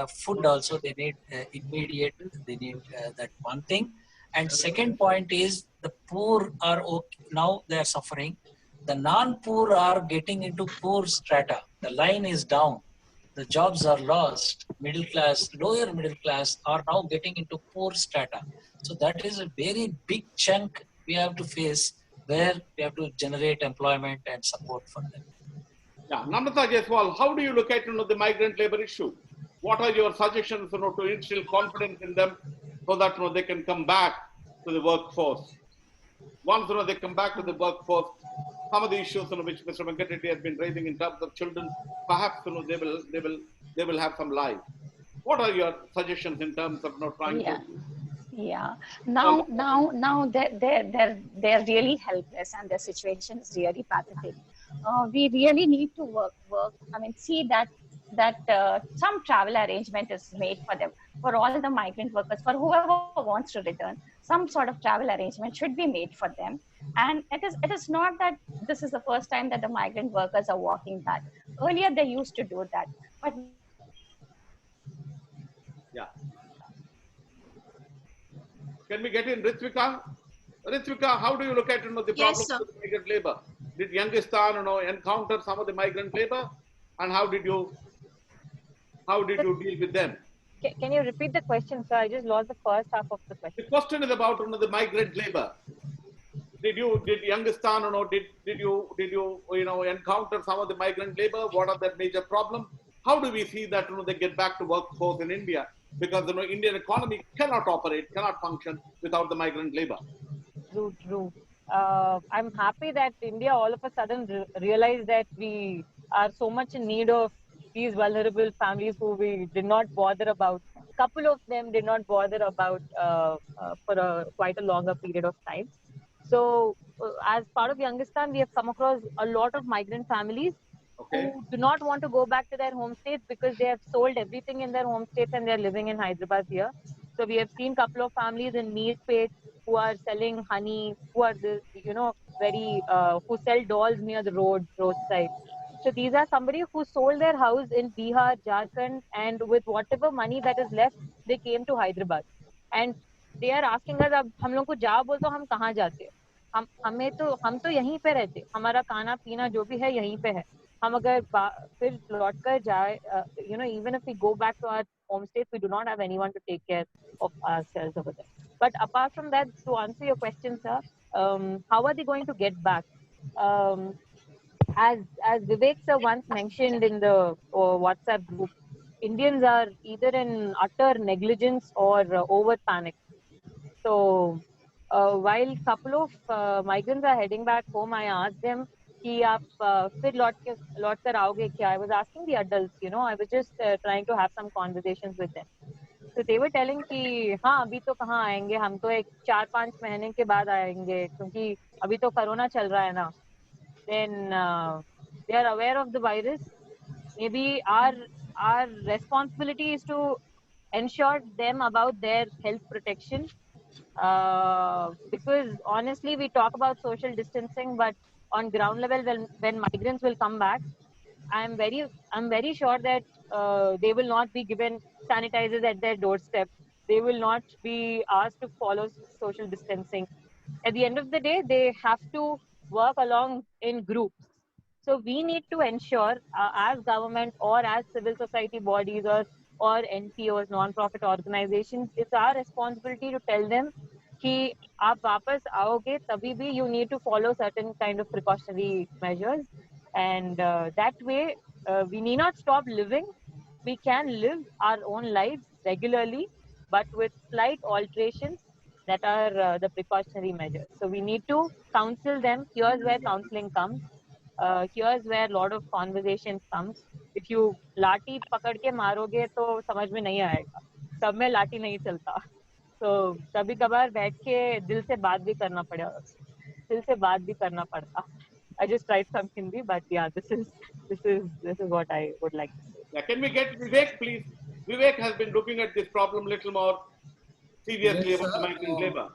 food also they need immediate. They need that one thing. And second point is the poor are okay. Now they are suffering. The non-poor are getting into poor strata. The line is down. The jobs are lost. Middle class, lower middle class are now getting into poor strata. So that is a very big chunk we have to face, where we have to generate employment and support for them. Yeah, Namratha, Jaiswal, how do you look at the migrant labor issue? What are your suggestions to instill confidence in them so that they can come back to the workforce? Once they come back to the workforce, some of the issues which Mr. Venkat Reddy has been raising in terms of children, perhaps they will have some life. What are your suggestions in terms of trying to? Yeah. Now they're really helpless, and their situation is really pathetic. We really need to work. I mean, see that some travel arrangement is made for them, for all the migrant workers, for whoever wants to return. Some sort of travel arrangement should be made for them. And it is not that this is the first time that the migrant workers are walking back. Earlier they used to do that, but yeah. Can we get in Ruthvika? Ruthvika, how do you look at the problems of migrant labor? Did Youngistaan encounter some of the migrant labor, and how did you deal with them? Can you repeat the question, sir? I just lost the first half of the question. The question is about the migrant labor. Did Youngistaan did you encounter some of the migrant labor? What are their major problems? How do we see that they get back to workforce in India? Because Indian economy cannot function without the migrant labor. True. I'm happy that India all of a sudden realized that we are so much in need of these vulnerable families who we did not bother about. A couple of them did not bother about for quite a longer period of time. So as part of Youngistaan, we have come across a lot of migrant families who do not want to go back to their home states because they have sold everything in their home states and they're living in Hyderabad here. So we have seen a couple of families in Meerpet who are selling honey, who are who sell dolls near the roadside. So these are somebody who sold their house in Bihar, Jharkhand, and with whatever money that is left, they came to Hyderabad. and they are asking us, अब हम लोग को जाओ बोल तो हम कहाँ जाते हैं? हम तो यहीं पे रहते, हमारा खाना पीना जो भी है यहीं पे है. हम अगर फिर लौट कर जाए, even if we go back to our home states, we do not have anyone to take care of ourselves over there. But apart from that, to answer your question, sir, how are they going to get back? As Vivek sir once mentioned in the WhatsApp group, Indians are either in utter negligence or over panic. So while couple of migrants are heading back home, I asked them कि आप फिर लौट कर आओगे क्या? I was asking the adults, I was just trying to have some conversations with them. So they were telling कि हाँ अभी तो कहाँ आएंगे, हम तो एक 4-5 महीने के बाद आएंगे क्योंकि अभी तो कोरोना चल रहा है ना. Then they are aware of the virus. Maybe our responsibility is to ensure them about their health protection. Because honestly, we talk about social distancing, but on ground level, when migrants will come back, I'm very sure that they will not be given sanitizers at their doorstep. They will not be asked to follow social distancing. At the end of the day, they have to work along in groups. So we need to ensure, as government or as civil society bodies or NPOs, non-profit organizations, it's our responsibility to tell them कि आप वापस आओगे तभी भी you need to follow certain kind of precautionary measures, and that way we need not stop living. We can live our own lives regularly, but with slight alterations that are the precautionary measures. So we need to counsel them. Here's where counseling comes. Here's where a lot of conversations comes. If you लाठी पकड़ के मारोगे तो समझ में नहीं आएगा, सब में लाठी नहीं चलता. तो कभी कभार बैठ के दिल से बात भी करना पड़ता. I just tried some Hindi, but yeah, this is what I would like to say. Yeah, can we get Vivek, please? Vivek has been looking at this problem a little more seriously about the migrant labor.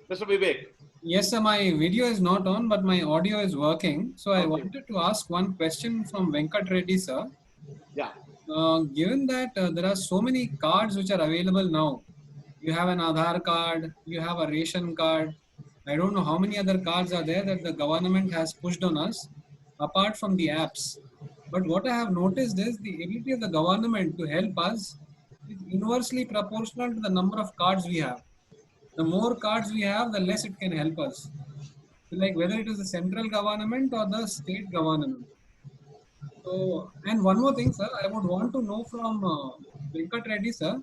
Mr. Vivek. Yes, sir, my video is not on, but my audio is working. So I wanted to ask one question from Venkat Reddy, sir. Yeah. Given that there are so many cards which are available now, you have an Aadhaar card, you have a ration card. I don't know how many other cards are there that the government has pushed on us, apart from the apps. But what I have noticed is the ability of the government to help us is inversely proportional to the number of cards we have. The more cards we have, the less it can help us. So like whether it is the central government or the state government. So, and one more thing, sir, I would want to know from Venkat Reddy, sir,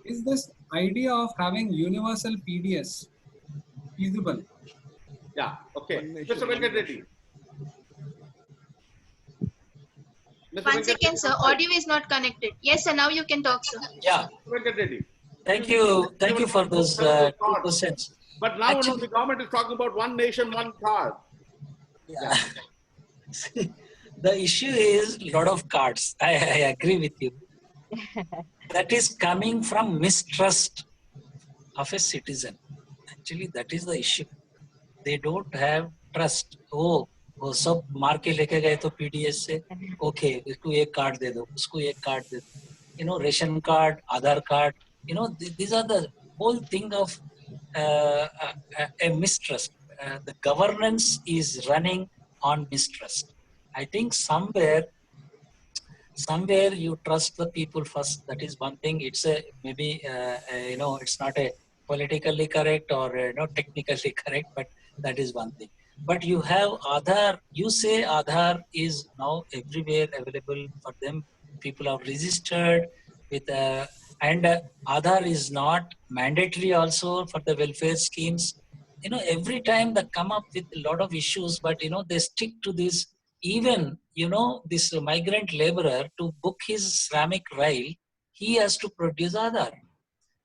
is this idea of having universal PDS feasible? Yeah, okay. Mr. Venkat Reddy. One second, sir. Audio is not connected. Yes, sir. Now you can talk, sir. Yeah. Venkat Reddy. Thank you for those two questions. But now the government is talking about one nation, one card. Yeah. The issue is a lot of cards. I agree with you. That is coming from mistrust of a citizen. Actually, that is the issue. They don't have trust. वो सब मार के लेके गए तो PDS से okay, इसको एक कार्ड दे दो, उसको एक कार्ड दे दो. Ration card, Aadhaar card. These are the whole thing of a mistrust. The governance is running on mistrust. I think somewhere you trust the people first. That is one thing. It's maybe it's not a politically correct or technically correct, but that is one thing. But you have Aadhaar. You say Aadhaar is now everywhere available for them. People are registered with and Aadhaar is not mandatory also for the welfare schemes. Every time they come up with a lot of issues, but they stick to this. Even this migrant laborer, to book his ceramic rail, he has to produce Aadhaar.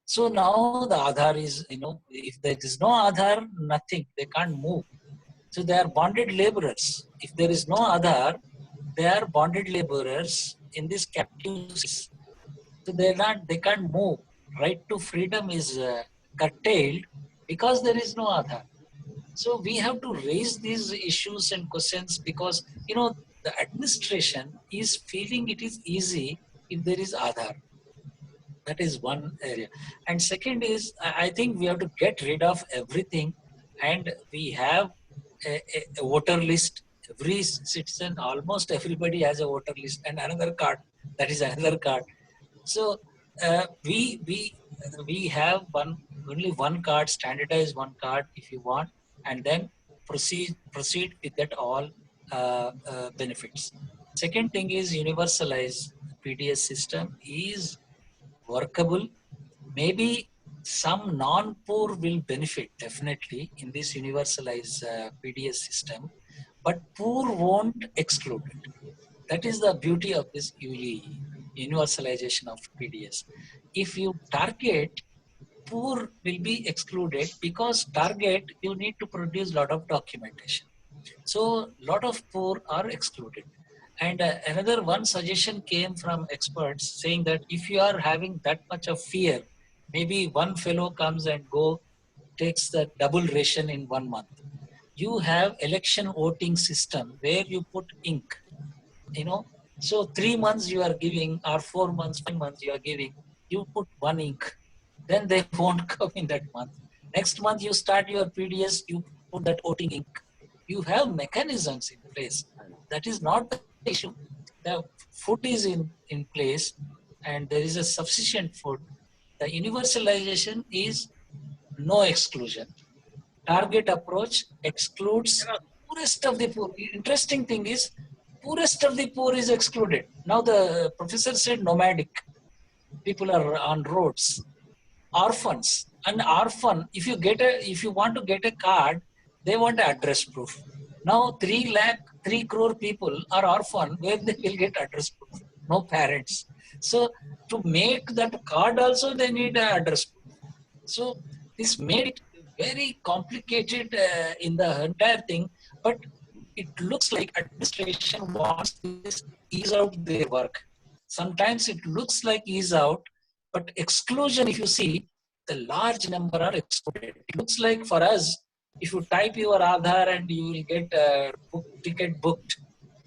So now the Aadhaar is, if there is no Aadhaar, nothing, they can't move. So they are bonded laborers. If there is no Aadhaar, they are bonded laborers in this captive system. So they can't move. Right to freedom is curtailed because there is no Aadhaar. So we have to raise these issues and questions because, the administration is feeling it is easy if there is Aadhaar. That is one area. And second is, I think we have to get rid of everything, and we have a voter list. Every citizen, almost everybody has a voter list and another card. That is another card. So we have only one card, standardized one card if you want, and then proceed with that all benefits. Second thing is universalized PDS system is workable. Maybe some non-poor will benefit definitely in this universalized PDS system, but poor won't exclude it. That is the beauty of this UE, universalization of PDS. If you target, poor will be excluded because target, you need to produce a lot of documentation. So lot of poor are excluded. And another one suggestion came from experts saying that if you are having that much of fear, maybe one fellow comes and takes the double ration in 1 month. You have election voting system where you put ink, so 3 months you are giving, or 4 months, 5 months you are giving, you put one ink, then they won't come in that month. Next month you start your PDS, you put that voting ink. You have mechanisms in place. That is not the issue. The food is in place and there is a sufficient food. The universalization is no exclusion. Target approach excludes poorest of the poor. Interesting thing is, poorest of the poor is excluded. Now the professor said nomadic. People are on roads. Orphans. An orphan, if you want to get a card, they want an address proof. Now 3 crore people are orphan, where they will get address proof. No parents. So to make that card also, they need an address proof. So this made it very complicated in the entire thing, but it looks like administration wants this ease out their work. Sometimes it looks like ease out, but exclusion, if you see, the large number are excluded. It looks like for us, if you type your Aadhaar and you will get a ticket booked,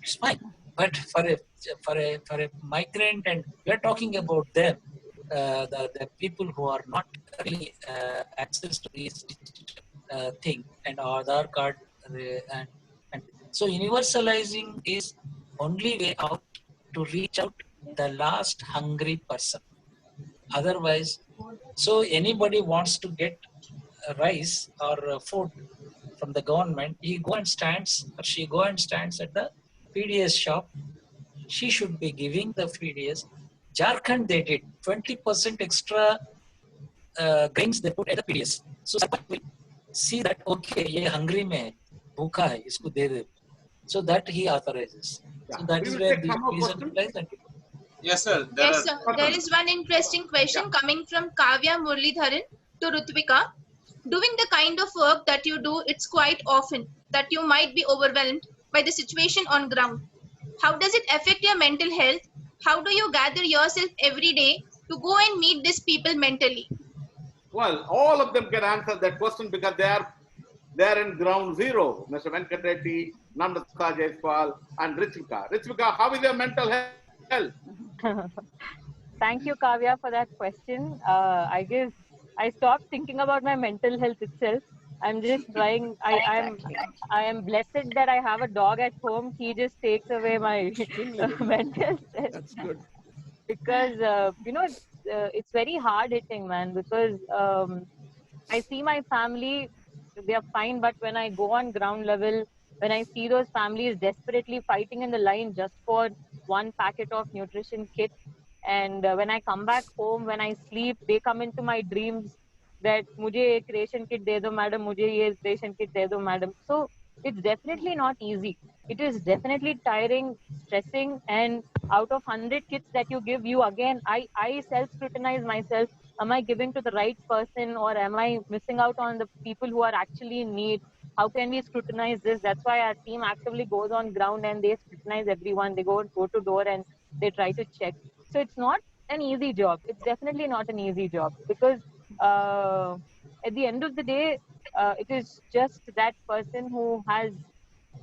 it's fine. But for a migrant, and we are talking about them, the people who are not really access to these thing and Aadhaar card, and so universalizing is only way out to reach out the last hungry person. Otherwise, so anybody wants to get rice or food from the government, he go and stands or she go and stands at the PDS shop. She should be giving the PDS. Jharkhand, they did 20% extra grains they put at the PDS. So someone will see that, okay, ye hungry mein, bhukha hai, isko de de. So that he authorizes. Yeah. So that We is will where take the some more reason questions. applies. And Yes, sir. Yes, sir. There is one interesting question coming from Kavya Murlidharan to Ruthvika. Doing the kind of work that you do, it's quite often that you might be overwhelmed by the situation on ground. How does it affect your mental health? How do you gather yourself every day to go and meet these people mentally? Well, all of them can answer that question because they are in ground zero. Mr. Venkat Reddy, Namratha, Jaiswal, and Ruthvika. Ruthvika, how is your mental health? Thank you, Kavya, for that question. I guess I stopped thinking about my mental health itself. I'm just trying. I am blessed that I have a dog at home. He just takes away my mental stress. That's good. Because it's very hard hitting, man. Because I see my family, they are fine, but when I go on ground level, when I see those families desperately fighting in the line just for one packet of nutrition kit, and when I come back home, when I sleep, they come into my dreams that mujhe ek ration kit de do madam, mujhe ye ration kit de do madam. So it's definitely not easy. It is definitely tiring, stressing, and out of 100 kits that you give, you again, I self-scrutinize myself. Am I giving to the right person, or am I missing out on the people who are actually in need? How can we scrutinize this? That's why our team actively goes on ground and they scrutinize everyone. They go to door and they try to check. So it's not an easy job. It's definitely not an easy job, because at the end of the day, it is just that person who has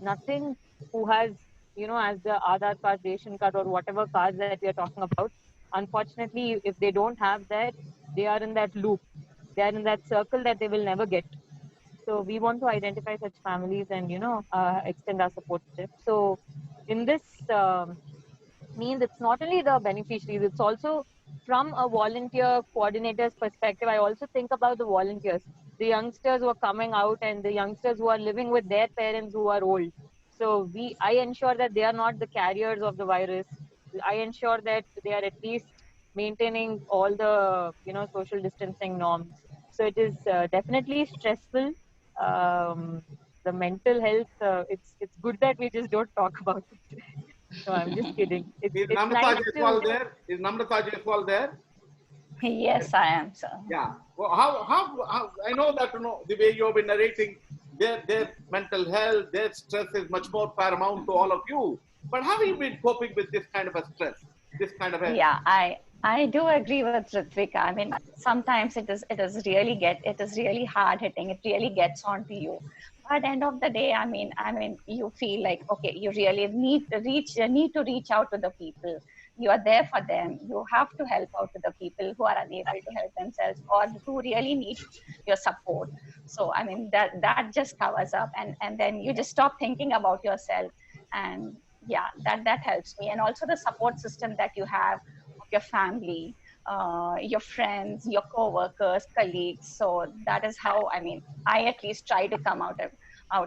nothing, who has, as the Aadhaar card, ration card, or whatever cards that we are talking about, unfortunately, if they don't have that, they are in that loop. They are in that circle that they will never get. So we want to identify such families and, extend our support to them. So in this means it's not only the beneficiaries, it's also from a volunteer coordinator's perspective. I also think about the volunteers, the youngsters who are coming out and the youngsters who are living with their parents who are old. So I ensure that they are not the carriers of the virus. I ensure that they are at least maintaining all the, social distancing norms. So it is definitely stressful. The mental health, it's good that we just don't talk about it. No, I'm just kidding. Is It's Namratha nice Jaiswal to. there? Is Namratha Jaiswal there? Yes, I am, sir. Yeah. Well, how I know that the way you have been narrating, their mental health, their stress is much more paramount to all of you. But how have you been coping with this kind of a stress? This kind of a Yeah, I do agree with Ruthvika. I mean, sometimes it is really hard hitting. It really gets onto you. But at the end of the day, I mean, you feel like, okay, you really need to reach out to the people. You are there for them. You have to help out to the people who are unable to help themselves or who really need your support. So I mean, that just covers up, and then you just stop thinking about yourself. And yeah, that helps me. And also the support system that you have of your family, your friends, your co-workers, colleagues. So that is how, I mean, I at least try to come out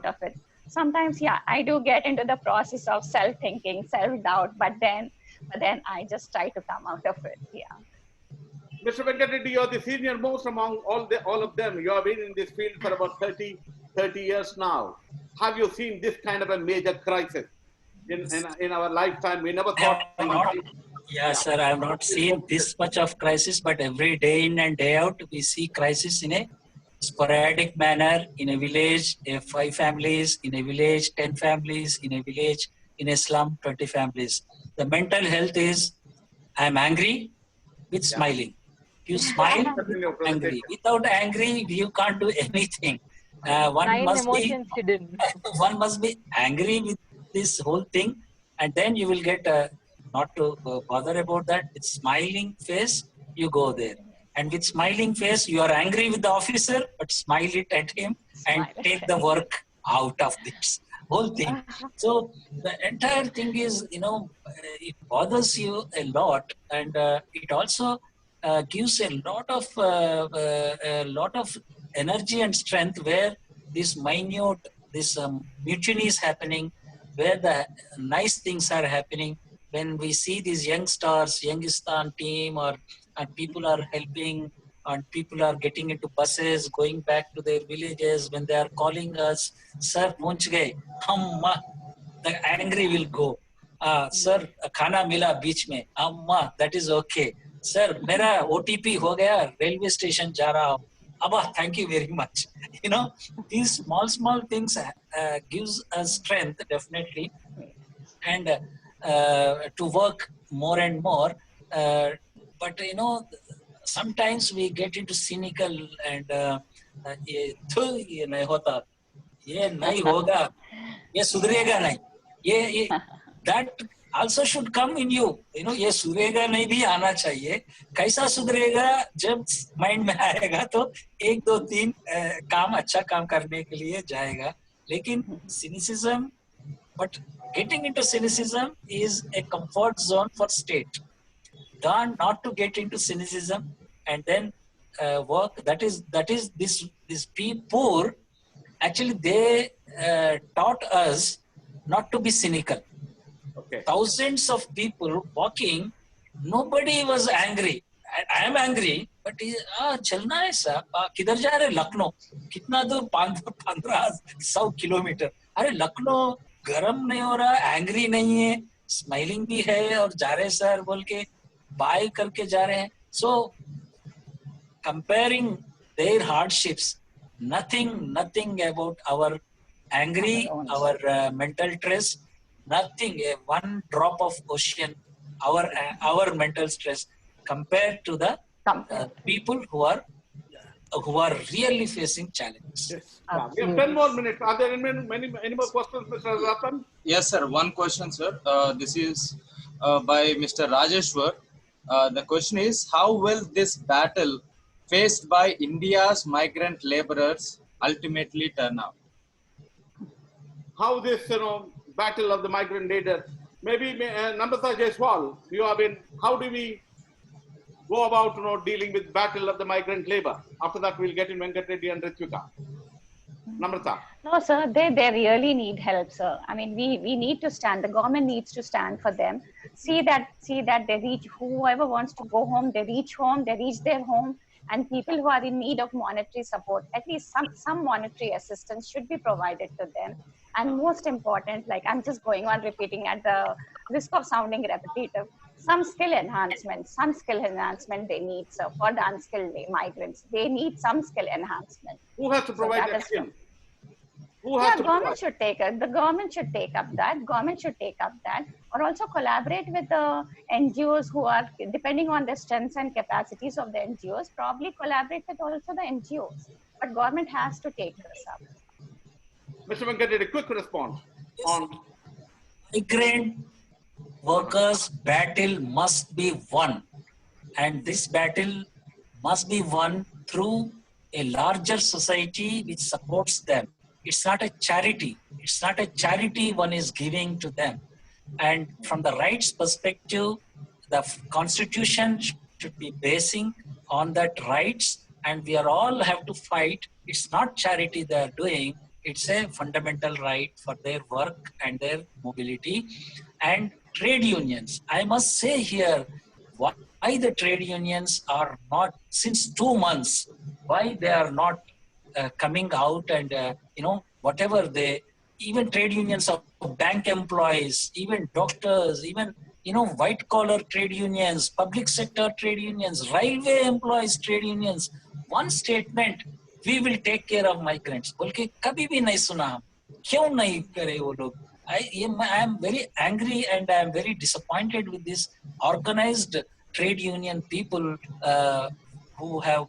of it. Sometimes, yeah, I do get into the process of self-thinking, self-doubt, but then I just try to come out of it. Yeah. Mr. Venkat Reddy, you're the senior most among all of them. You have been in this field for about 30 years now. Have you seen this kind of a major crisis in our lifetime? We never thought. Sir, I have not seen this much of crisis, but every day in and day out, we see crisis in a sporadic manner in a village, 5 families, in a village, 10 families, in a village, in a slum, 20 families. The mental health is, I'm angry with smiling. You smile, angry. Without angry, you can't do anything. One must be angry with this whole thing, and then you will get not to bother about that. With smiling face, you go there. And with smiling face, you are angry with the officer, but smile it at him and take the work out of this whole thing. So the entire thing is, it bothers you a lot, and it also gives a lot of energy and strength where this mutiny is happening, where the nice things are happening. When we see these young stars, Youngistaan team, or people are helping, and people are getting into buses, going back to their villages, when they are calling us, sir, punch gaye, the angry will go. Sir, khana mila beach mein, that is okay. Sir, mera OTP ho gaya, railway station ja raha hu. Abba, thank you very much. These small things gives us strength, definitely, and to work more and more. But sometimes we get into cynical and ye nahi hota, ye nahi hoga, ye sudhrega nahi, ye that also should come in you. ये सुधरेगा नहीं भी आना चाहिए. कैसा सुधरेगा? जब mind में आएगा तो 1 2 3 काम अच्छा काम करने के लिए जाएगा. लेकिन cynicism, but getting into cynicism is a comfort zone for state. Not to get into cynicism and then work. That is this poor. Actually, they taught us not to be cynical. Okay. Thousands of people walking, nobody was angry. I am angry, but चलना है साहब. किधर जा रहे? लखनऊ. कितना दूर? 1500 kilometre. अरे लखनऊ गरम नहीं हो रहा, एंग्री नहीं है, स्माइलिंग भी है और जा रहे सर बोल के बाय करके जा रहे हैं. So comparing their hardships, nothing about our angry, our mental stress, nothing. One drop of ocean, our mental stress compared to the people who are really facing challenges. Yes. We have 10 more minutes. Are there any more questions, Mr. Ratan? Yes, sir. One question, sir. This is by Mr. Jaiswal. The question is, how will this battle faced by India's migrant laborers ultimately turn out? How this, battle of the migrant leader, maybe Namratha Jaiswal, you have been, how do we go about, dealing with battle of the migrant labor? After that, we'll get in Venkat, Reddy and Ruthvika. Namratha. No, sir, they really need help, sir. I mean, we need to stand. The government needs to stand for them. See that they reach whoever wants to go home. They reach home. They reach their home. And people who are in need of monetary support, at least some monetary assistance should be provided to them. And most important, like I'm just going on repeating at the risk of sounding repetitive, some skill enhancement they need, sir, for the unskilled migrants. They need some skill enhancement. Who has to provide that skill? Government should take it. The government should take up that. Government should take up that, or also collaborate with the NGOs who are, depending on the strengths and capacities of the NGOs, probably collaborate with also the NGOs. But government has to take this up. Mr. Venkat, a quick response on migrant workers' battle must be won, and this battle must be won through a larger society which supports them. It's not a charity. It's not a charity one is giving to them. And from the rights perspective, the constitution should be basing on that rights, and we are all have to fight. It's not charity they are doing. It's a fundamental right for their work and their mobility. And trade unions, I must say here, why the trade unions are not, since 2 months, why they are not coming out and, whatever they, even trade unions of bank employees, even doctors, even, white collar trade unions, public sector trade unions, railway employees trade unions, one statement, we will take care of migrants. बोलके कभी भी नहीं सुना हम, क्यों नहीं करे वो लोग? I am very angry and I am very disappointed with this organized trade union people who have,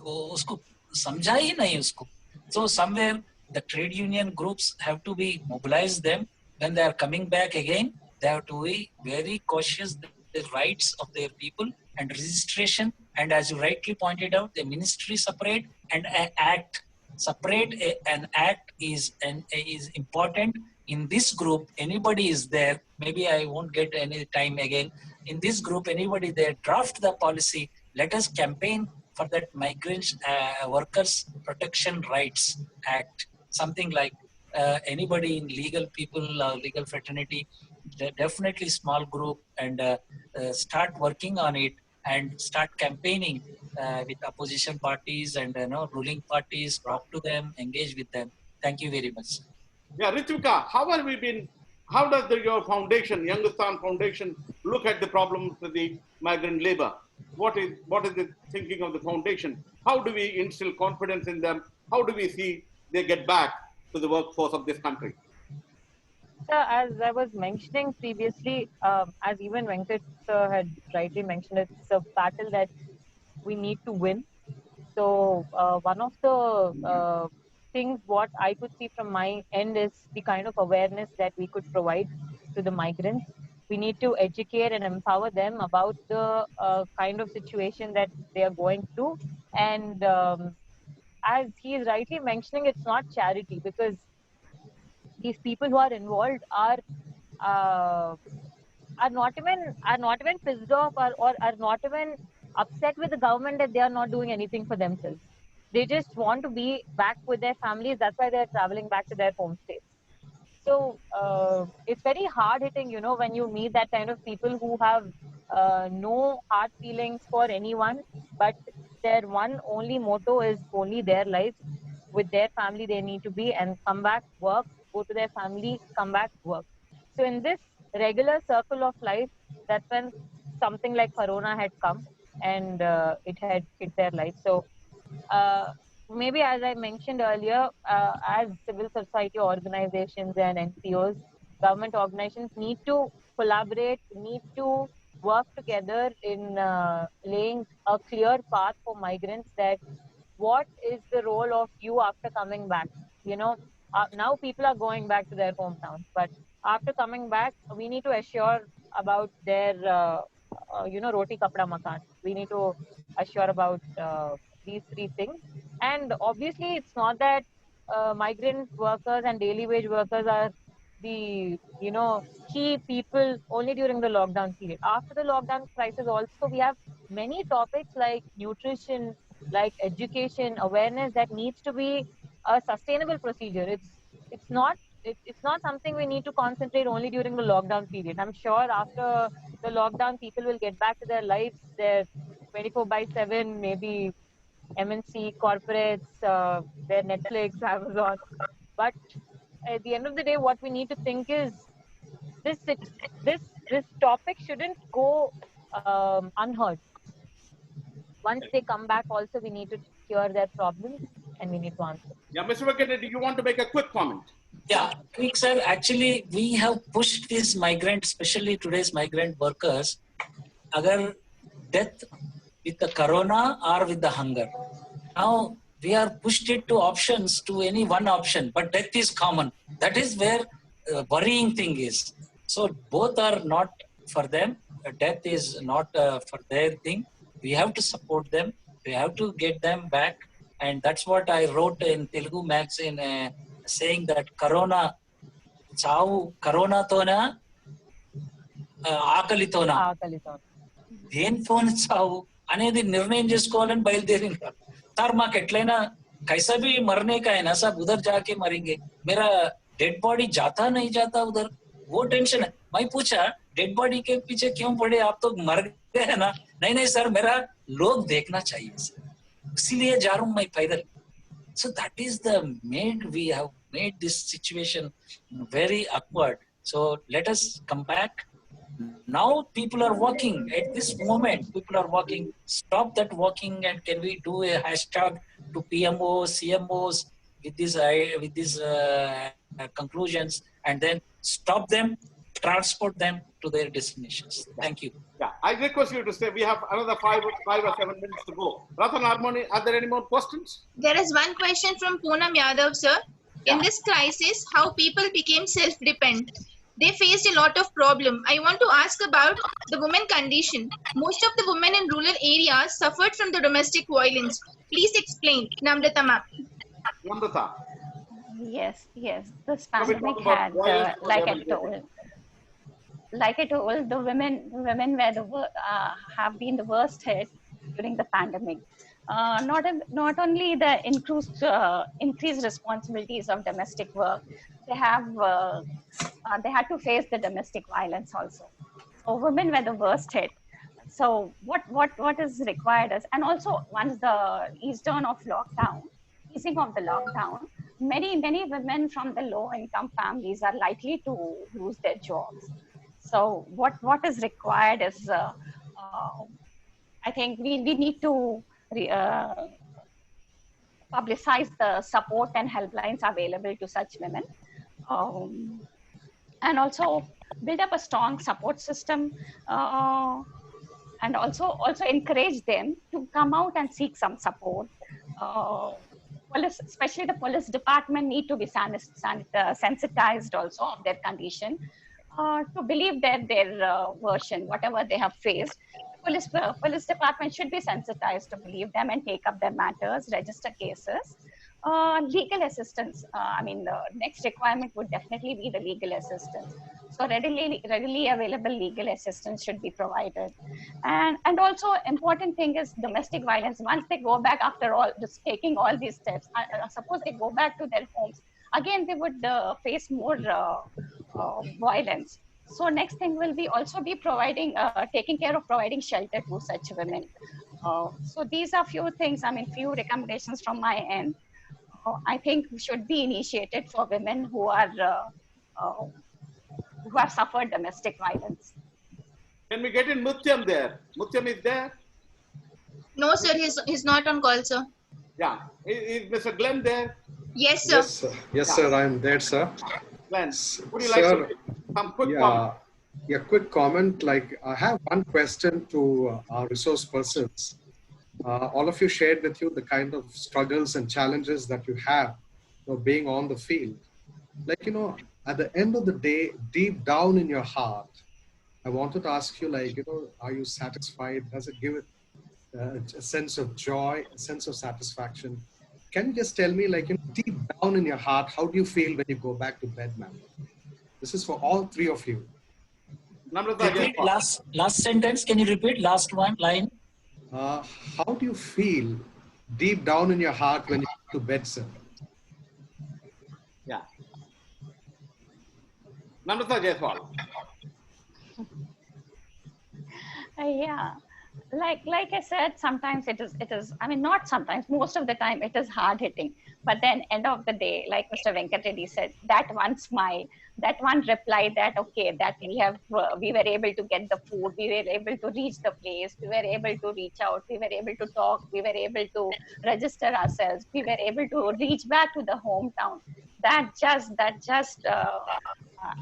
उसको समझा ही नहीं उसको. So somewhere the trade union groups have to be mobilized them when they are coming back again. They have to be very cautious the rights of their people and registration. And as you rightly pointed out, the ministry separate and an act separate. An act is important. In this group, anybody is there. Maybe I won't get any time again. In this group, anybody there, draft the policy. Let us campaign for that Migrant Workers Protection Rights Act. Something like anybody in legal people, legal fraternity, definitely small group, and start working on it and start campaigning with opposition parties and ruling parties, talk to them, engage with them. Thank you very much. Yeah, Ruthvika, how does your foundation, Youngistaan Foundation, look at the problems with the migrant labor? What is the thinking of the foundation? How do we instill confidence in them? How do we see they get back to the workforce of this country? So as I was mentioning previously, as even Venkat had rightly mentioned, it's a battle that we need to win. So one of the things what I could see from my end is the kind of awareness that we could provide to the migrants. We need to educate and empower them about the kind of situation that they are going through. And as he is rightly mentioning, it's not charity, because these people who are involved are not even pissed off or are not even upset with the government that they are not doing anything for themselves. They just want to be back with their families. That's why they're traveling back to their home states. So it's very hard hitting, when you meet that kind of people who have no hard feelings for anyone, but their one only motto is only their lives. With their family, they need to be and come back, work, go to their family, come back, work. So in this regular circle of life, that's when something like Corona had come and it had hit their life. So maybe as I mentioned earlier, as civil society organizations and NPOs, government organizations need to collaborate, need to work together in laying a clear path for migrants that what is the role of you after coming back? Now people are going back to their hometowns, but after coming back, we need to assure about their, roti kapda makan. We need to assure about these three things. And obviously, it's not that migrant workers and daily wage workers are the, key people only during the lockdown period. After the lockdown crisis, also, we have many topics like nutrition, like education, awareness that needs to be a sustainable procedure. It's not something we need to concentrate only during the lockdown period. I'm sure after the lockdown, people will get back to their lives, their 24/7, maybe MNC corporates, their Netflix, Amazon. But at the end of the day, what we need to think is this this this topic shouldn't go unheard. Once they come back, also we need to hear their problems and we need to answer. Yeah, Mr. Venkat, do you want to make a quick comment? Yeah, quick, sir. Actually, we have pushed these migrants, especially today's migrant workers, agar death with the corona or with the hunger. Now, we are pushed it to options, to any one option, but death is common. That is where worrying thing is. So both are not for them. Death is not for their thing. We have to support them. We have to get them back. And that's what I wrote in Telugu magazine, saying that corona tona ఆకలితోనా దేనితోని చావు అనేది నిర్ణయం చేసుకోవాలని బయలుదేరింది sir. మాకు ఎట్లయినా कैसा भी मरने का है ना साहब, उधर जाके मरेंगे. मेरा डेड बॉडी जाता नहीं जाता उधर, वो टेंशन है. मैं पूछा डेड बॉडी के पीछे क्यों पड़े, आप तो मर गए है ना. नहीं सर, मेरा लोग देखना चाहिए सर, इसीलिए जा रहा हूँ मैं पैदल. So that is the we have made this situation very awkward. So let us come back. Now people are walking at this moment. People are walking. Stop that walking, and can we do a hashtag to PMOs, CMOs with these conclusions, and then stop them, transport them to their destinations. Thank you. Yeah, I request you to stay. We have another 5 or 7 minutes to go. Rathan Harmony, are there any more questions? There is one question from Poonam Yadav, sir. In this crisis, how people became self-dependent. They faced a lot of problem. I want to ask about the women condition. Most of the women in rural areas suffered from the domestic violence. Please explain. Namratha ma'am. Namratha. Yes. This pandemic had, like I told, the women were have been the worst hit during the pandemic. Not only the increased responsibilities of domestic work, they had to face the domestic violence also. So women were the worst hit. So what is required is, and also once the easing of the lockdown, many women from the low income families are likely to lose their jobs. So what is required is, I think we need to publicize the support and helplines available to such women, and also build up a strong support system, and also encourage them to come out and seek some support. Police, especially the police department, need to be sensitized also of their condition, to believe their version, whatever they have faced. Police department should be sensitized to believe them and take up their matters, register cases. Legal assistance. The next requirement would definitely be the legal assistance. So readily available legal assistance should be provided. And also important thing is domestic violence. Once they go back, after all, just taking all these steps, suppose they go back to their homes, again they would face more violence. So next thing will be also be taking care of providing shelter to such women. So these are few things, few recommendations from my end. I think should be initiated for women who have suffered domestic violence. Can we get in Mutyam there? Mutyam is there? No, sir, he's not on call, sir. Yeah. Is Mr. Glenn there? Yes, sir. Yes, sir, I'm there, sir. Glenn, would you like to make some quick comment? Yeah, quick comment. Like, I have one question to our resource persons. All of you shared with you the kind of struggles and challenges that you have being on the field. Like, at the end of the day, deep down in your heart, I wanted to ask you, like, are you satisfied? Does it give it a sense of joy, a sense of satisfaction? Can you just tell me, like, deep down in your heart, how do you feel when you go back to bed, ma'am? This is for all three of you. Namratha, Repeat last sentence. Can you repeat last one line? How do you feel deep down in your heart when you go to bed, sir? yeah. Namratha Jaiswal. Yeah, like I said, sometimes it is, I mean, not sometimes, most of the time it is hard hitting, but then end of the day, like Mr. Venkat Reddy said, that one smile, that one reply, that okay, that we were able to get the food, we were able to reach the place, we were able to reach out, we were able to talk, we were able to register ourselves, we were able to reach back to the hometown.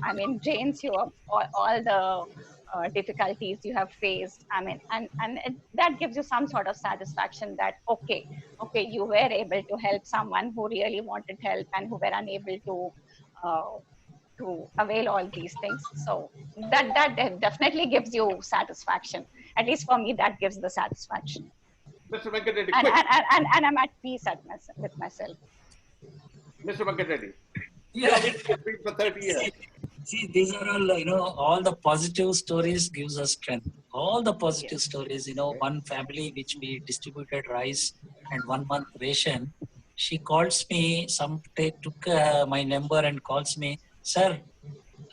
I mean, drains you of all the difficulties you have faced. I mean, that gives you some sort of satisfaction that okay, you were able to help someone who really wanted help and who were unable to avail all these things. So that definitely gives you satisfaction. At least for me, that gives the satisfaction. Mr. Venkat Reddy, And quick. and I'm at peace with myself. Mr. Venkat Reddy. Yeah. For 30 years. See, these are all, all the positive stories gives us strength. All the positive stories, one family which we distributed rice and 1 month ration, she calls me, took my number and calls me, sir,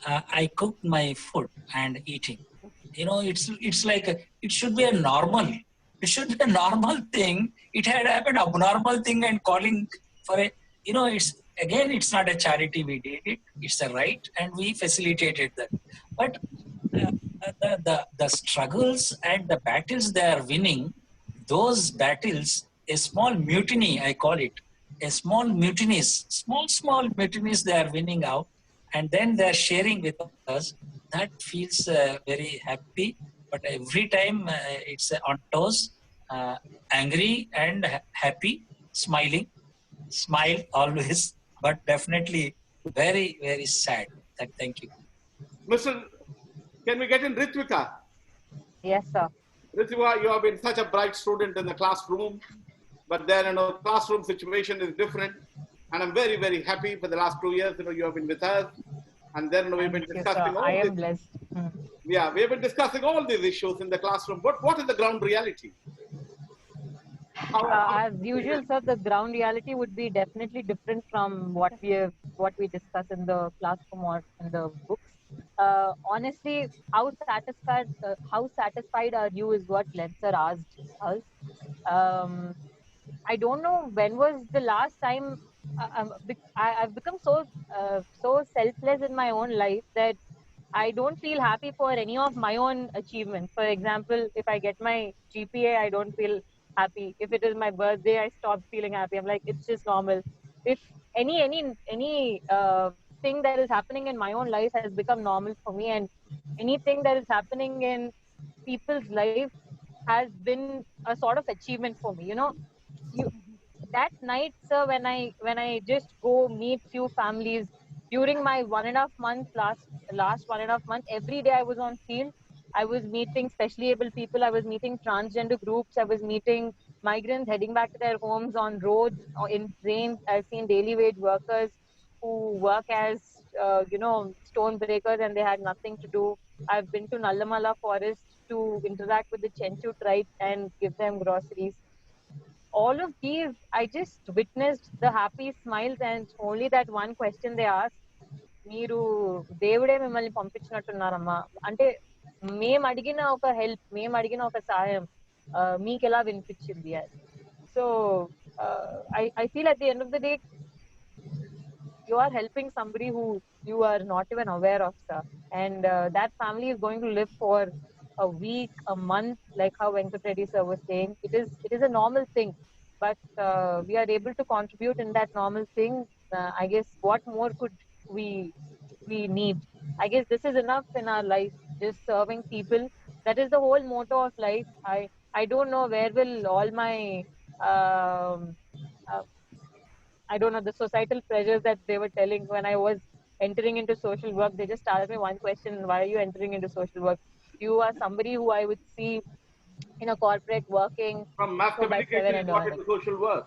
I cooked my food and eating. It's like, it should be a normal. It should be a normal thing. It had happened abnormal thing and calling for a, it's not a charity we did it. It's a right and we facilitated that. But the struggles and the battles they are winning, those battles, a small mutiny, I call it, a small mutinies, small mutinies they are winning out, and then they are sharing with us. That feels very happy. But every time it's on toes, angry and happy, smiling, smile always, but definitely very, very sad. Thank you. Can we get in Ruthvika? Yes, sir. Ruthvika, you have been such a bright student in the classroom, but then, classroom situation is different. And I'm very, very happy for the last 2 years, you have been with us. And then we've been discussing all I am this. blessed. Yeah, we've been discussing all these issues in the classroom. What is the ground reality? As usual, sir, the ground reality would be definitely different from what we discuss in the classroom or in the books. Honestly, how satisfied are you is what Lenser asked us. I don't know when was the last time I've become so selfless in my own life that I don't feel happy for any of my own achievements. For example, if I get my GPA, I don't feel happy. If it is my birthday, I stop feeling happy. I'm like, it's just normal. If any thing that is happening in my own life has become normal for me, and anything that is happening in people's life has been a sort of achievement for me. That night, sir, when I just go meet few families during my 1.5 months, last 1.5 months, every day I was on field. I was meeting specially able people, I was meeting transgender groups, I was meeting migrants heading back to their homes on roads or in trains. I've seen daily wage workers who work as stone breakers and they had nothing to do. I've been to Nallamala forest to interact with the Chenchu tribe and give them groceries. All of these, I just witnessed the happy smiles, and only that one question they asked, మీరు దేవుడే మిమ్మల్ని పంపించినట్టున్నారమ్మా అంటే మేము అడిగిన ఒక help, మేము అడిగిన ఒక సహాయం మీకు ఎలా వినిపించింది అని. So I feel at the end of the day, you are helping somebody who you are not even aware of, sir. And that family is going to live for a week, a month, like how Venkat Reddy sir was saying. It is a normal thing, but we are able to contribute in that normal thing. I guess what more could we need? I guess this is enough in our life, just serving people. That is the whole motto of life. I don't know where will all my um, I don't know, the societal pressures that they were telling when I was entering into social work. They just asked me one question: why are you entering into social work? You are somebody who I would see in a corporate working From mass 4 by 7 communication, and you got earning. into social work.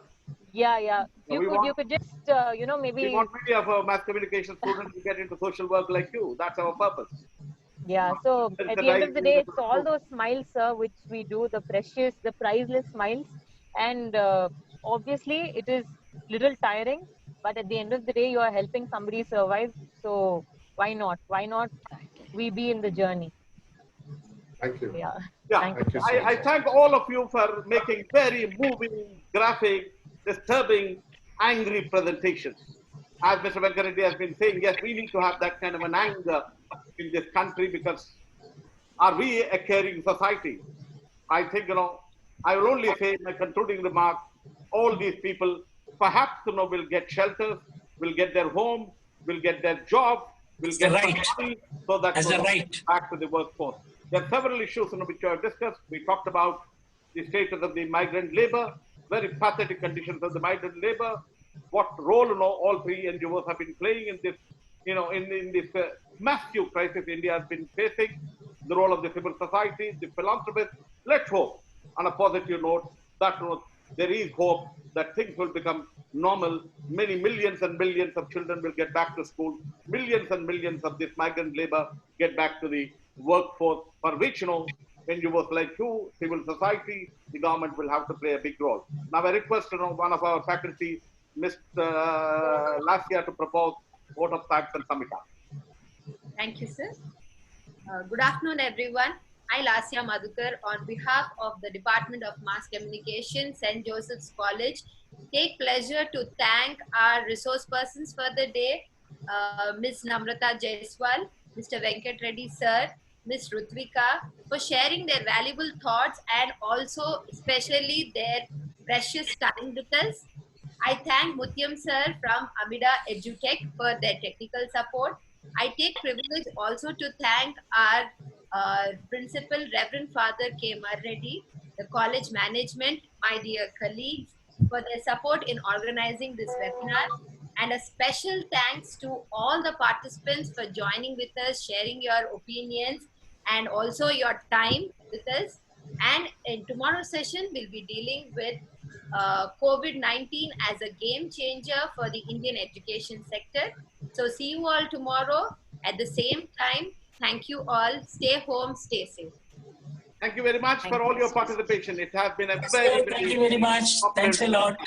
Yeah. So You could just we maybe want many of our mass communication students to get into social work like you. That's our purpose. yeah. So That's at the the end right of the way day, to it's all those smiles, sir, which we do, the precious, the priceless smiles, and obviously it is little tiring, but at the end of the day, you are helping somebody survive. So why not? Why not we be in the journey? Thank you. Yeah. Yeah, Thank you. Thank you so I much. thank all of you for making very moving, graphic, disturbing, angry presentations. As Mr. Venkat has been saying, yes, we need to have that kind of an anger in this country because are we a caring society? I think, I will only say in my concluding remark, all these people perhaps, will get shelters, will get their home, will get their job, will It's the get some right. money so that As they a will right. get back to the workforce. There are several issues which are discussed. We talked about the status of the migrant labor, very pathetic conditions of the migrant labor, what role all three NGOs have been playing in this, in this massive crisis India has been facing, the role of the civil society, the philanthropists. Let's hope on a positive note that there is hope that things will become normal. Many millions and millions of children will get back to school. Millions and millions of this migrant labor get back to the workforce, for which, NGOs like you, civil society, the government will have to play a big role. Now I request, one of our faculty, Mr. Lasya, to propose vote of thanks and sum it up. Thank you, sir. Good afternoon, everyone. I, Lasya Madhukar, on behalf of the Department of Mass Communication, St. Joseph's College, take pleasure to thank our resource persons for the day, Ms. Namratha Jaiswal, Mr. Venkat Reddy, sir, Ms. Ruthvika, for sharing their valuable thoughts and also especially their precious time with us. I thank Mutyam sir from Amida EduTech for their technical support. I take privilege also to thank our principal, Reverend Father K. Reddy, the college management, my dear colleagues, for their support in organizing this webinar. And a special thanks to all the participants for joining with us, sharing your opinions, and also your time with us. And in tomorrow's session, we'll be dealing with COVID-19 as a game changer for the Indian education sector. So see you all tomorrow at the same time. Thank you all. Stay home, stay safe. Thank you very much for all your participation. It has been a Yes, very, sir. very Thank you very much. Thanks a lot.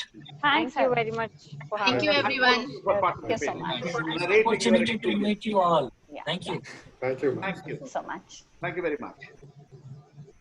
Thank you very much for having Thank you, us. Thank all of everyone. you for Thank you so participating. much. Narrating your Opportunity to experience. meet you all. Yeah. Thank you. Thank you. Thank you. So much. Thank you very much.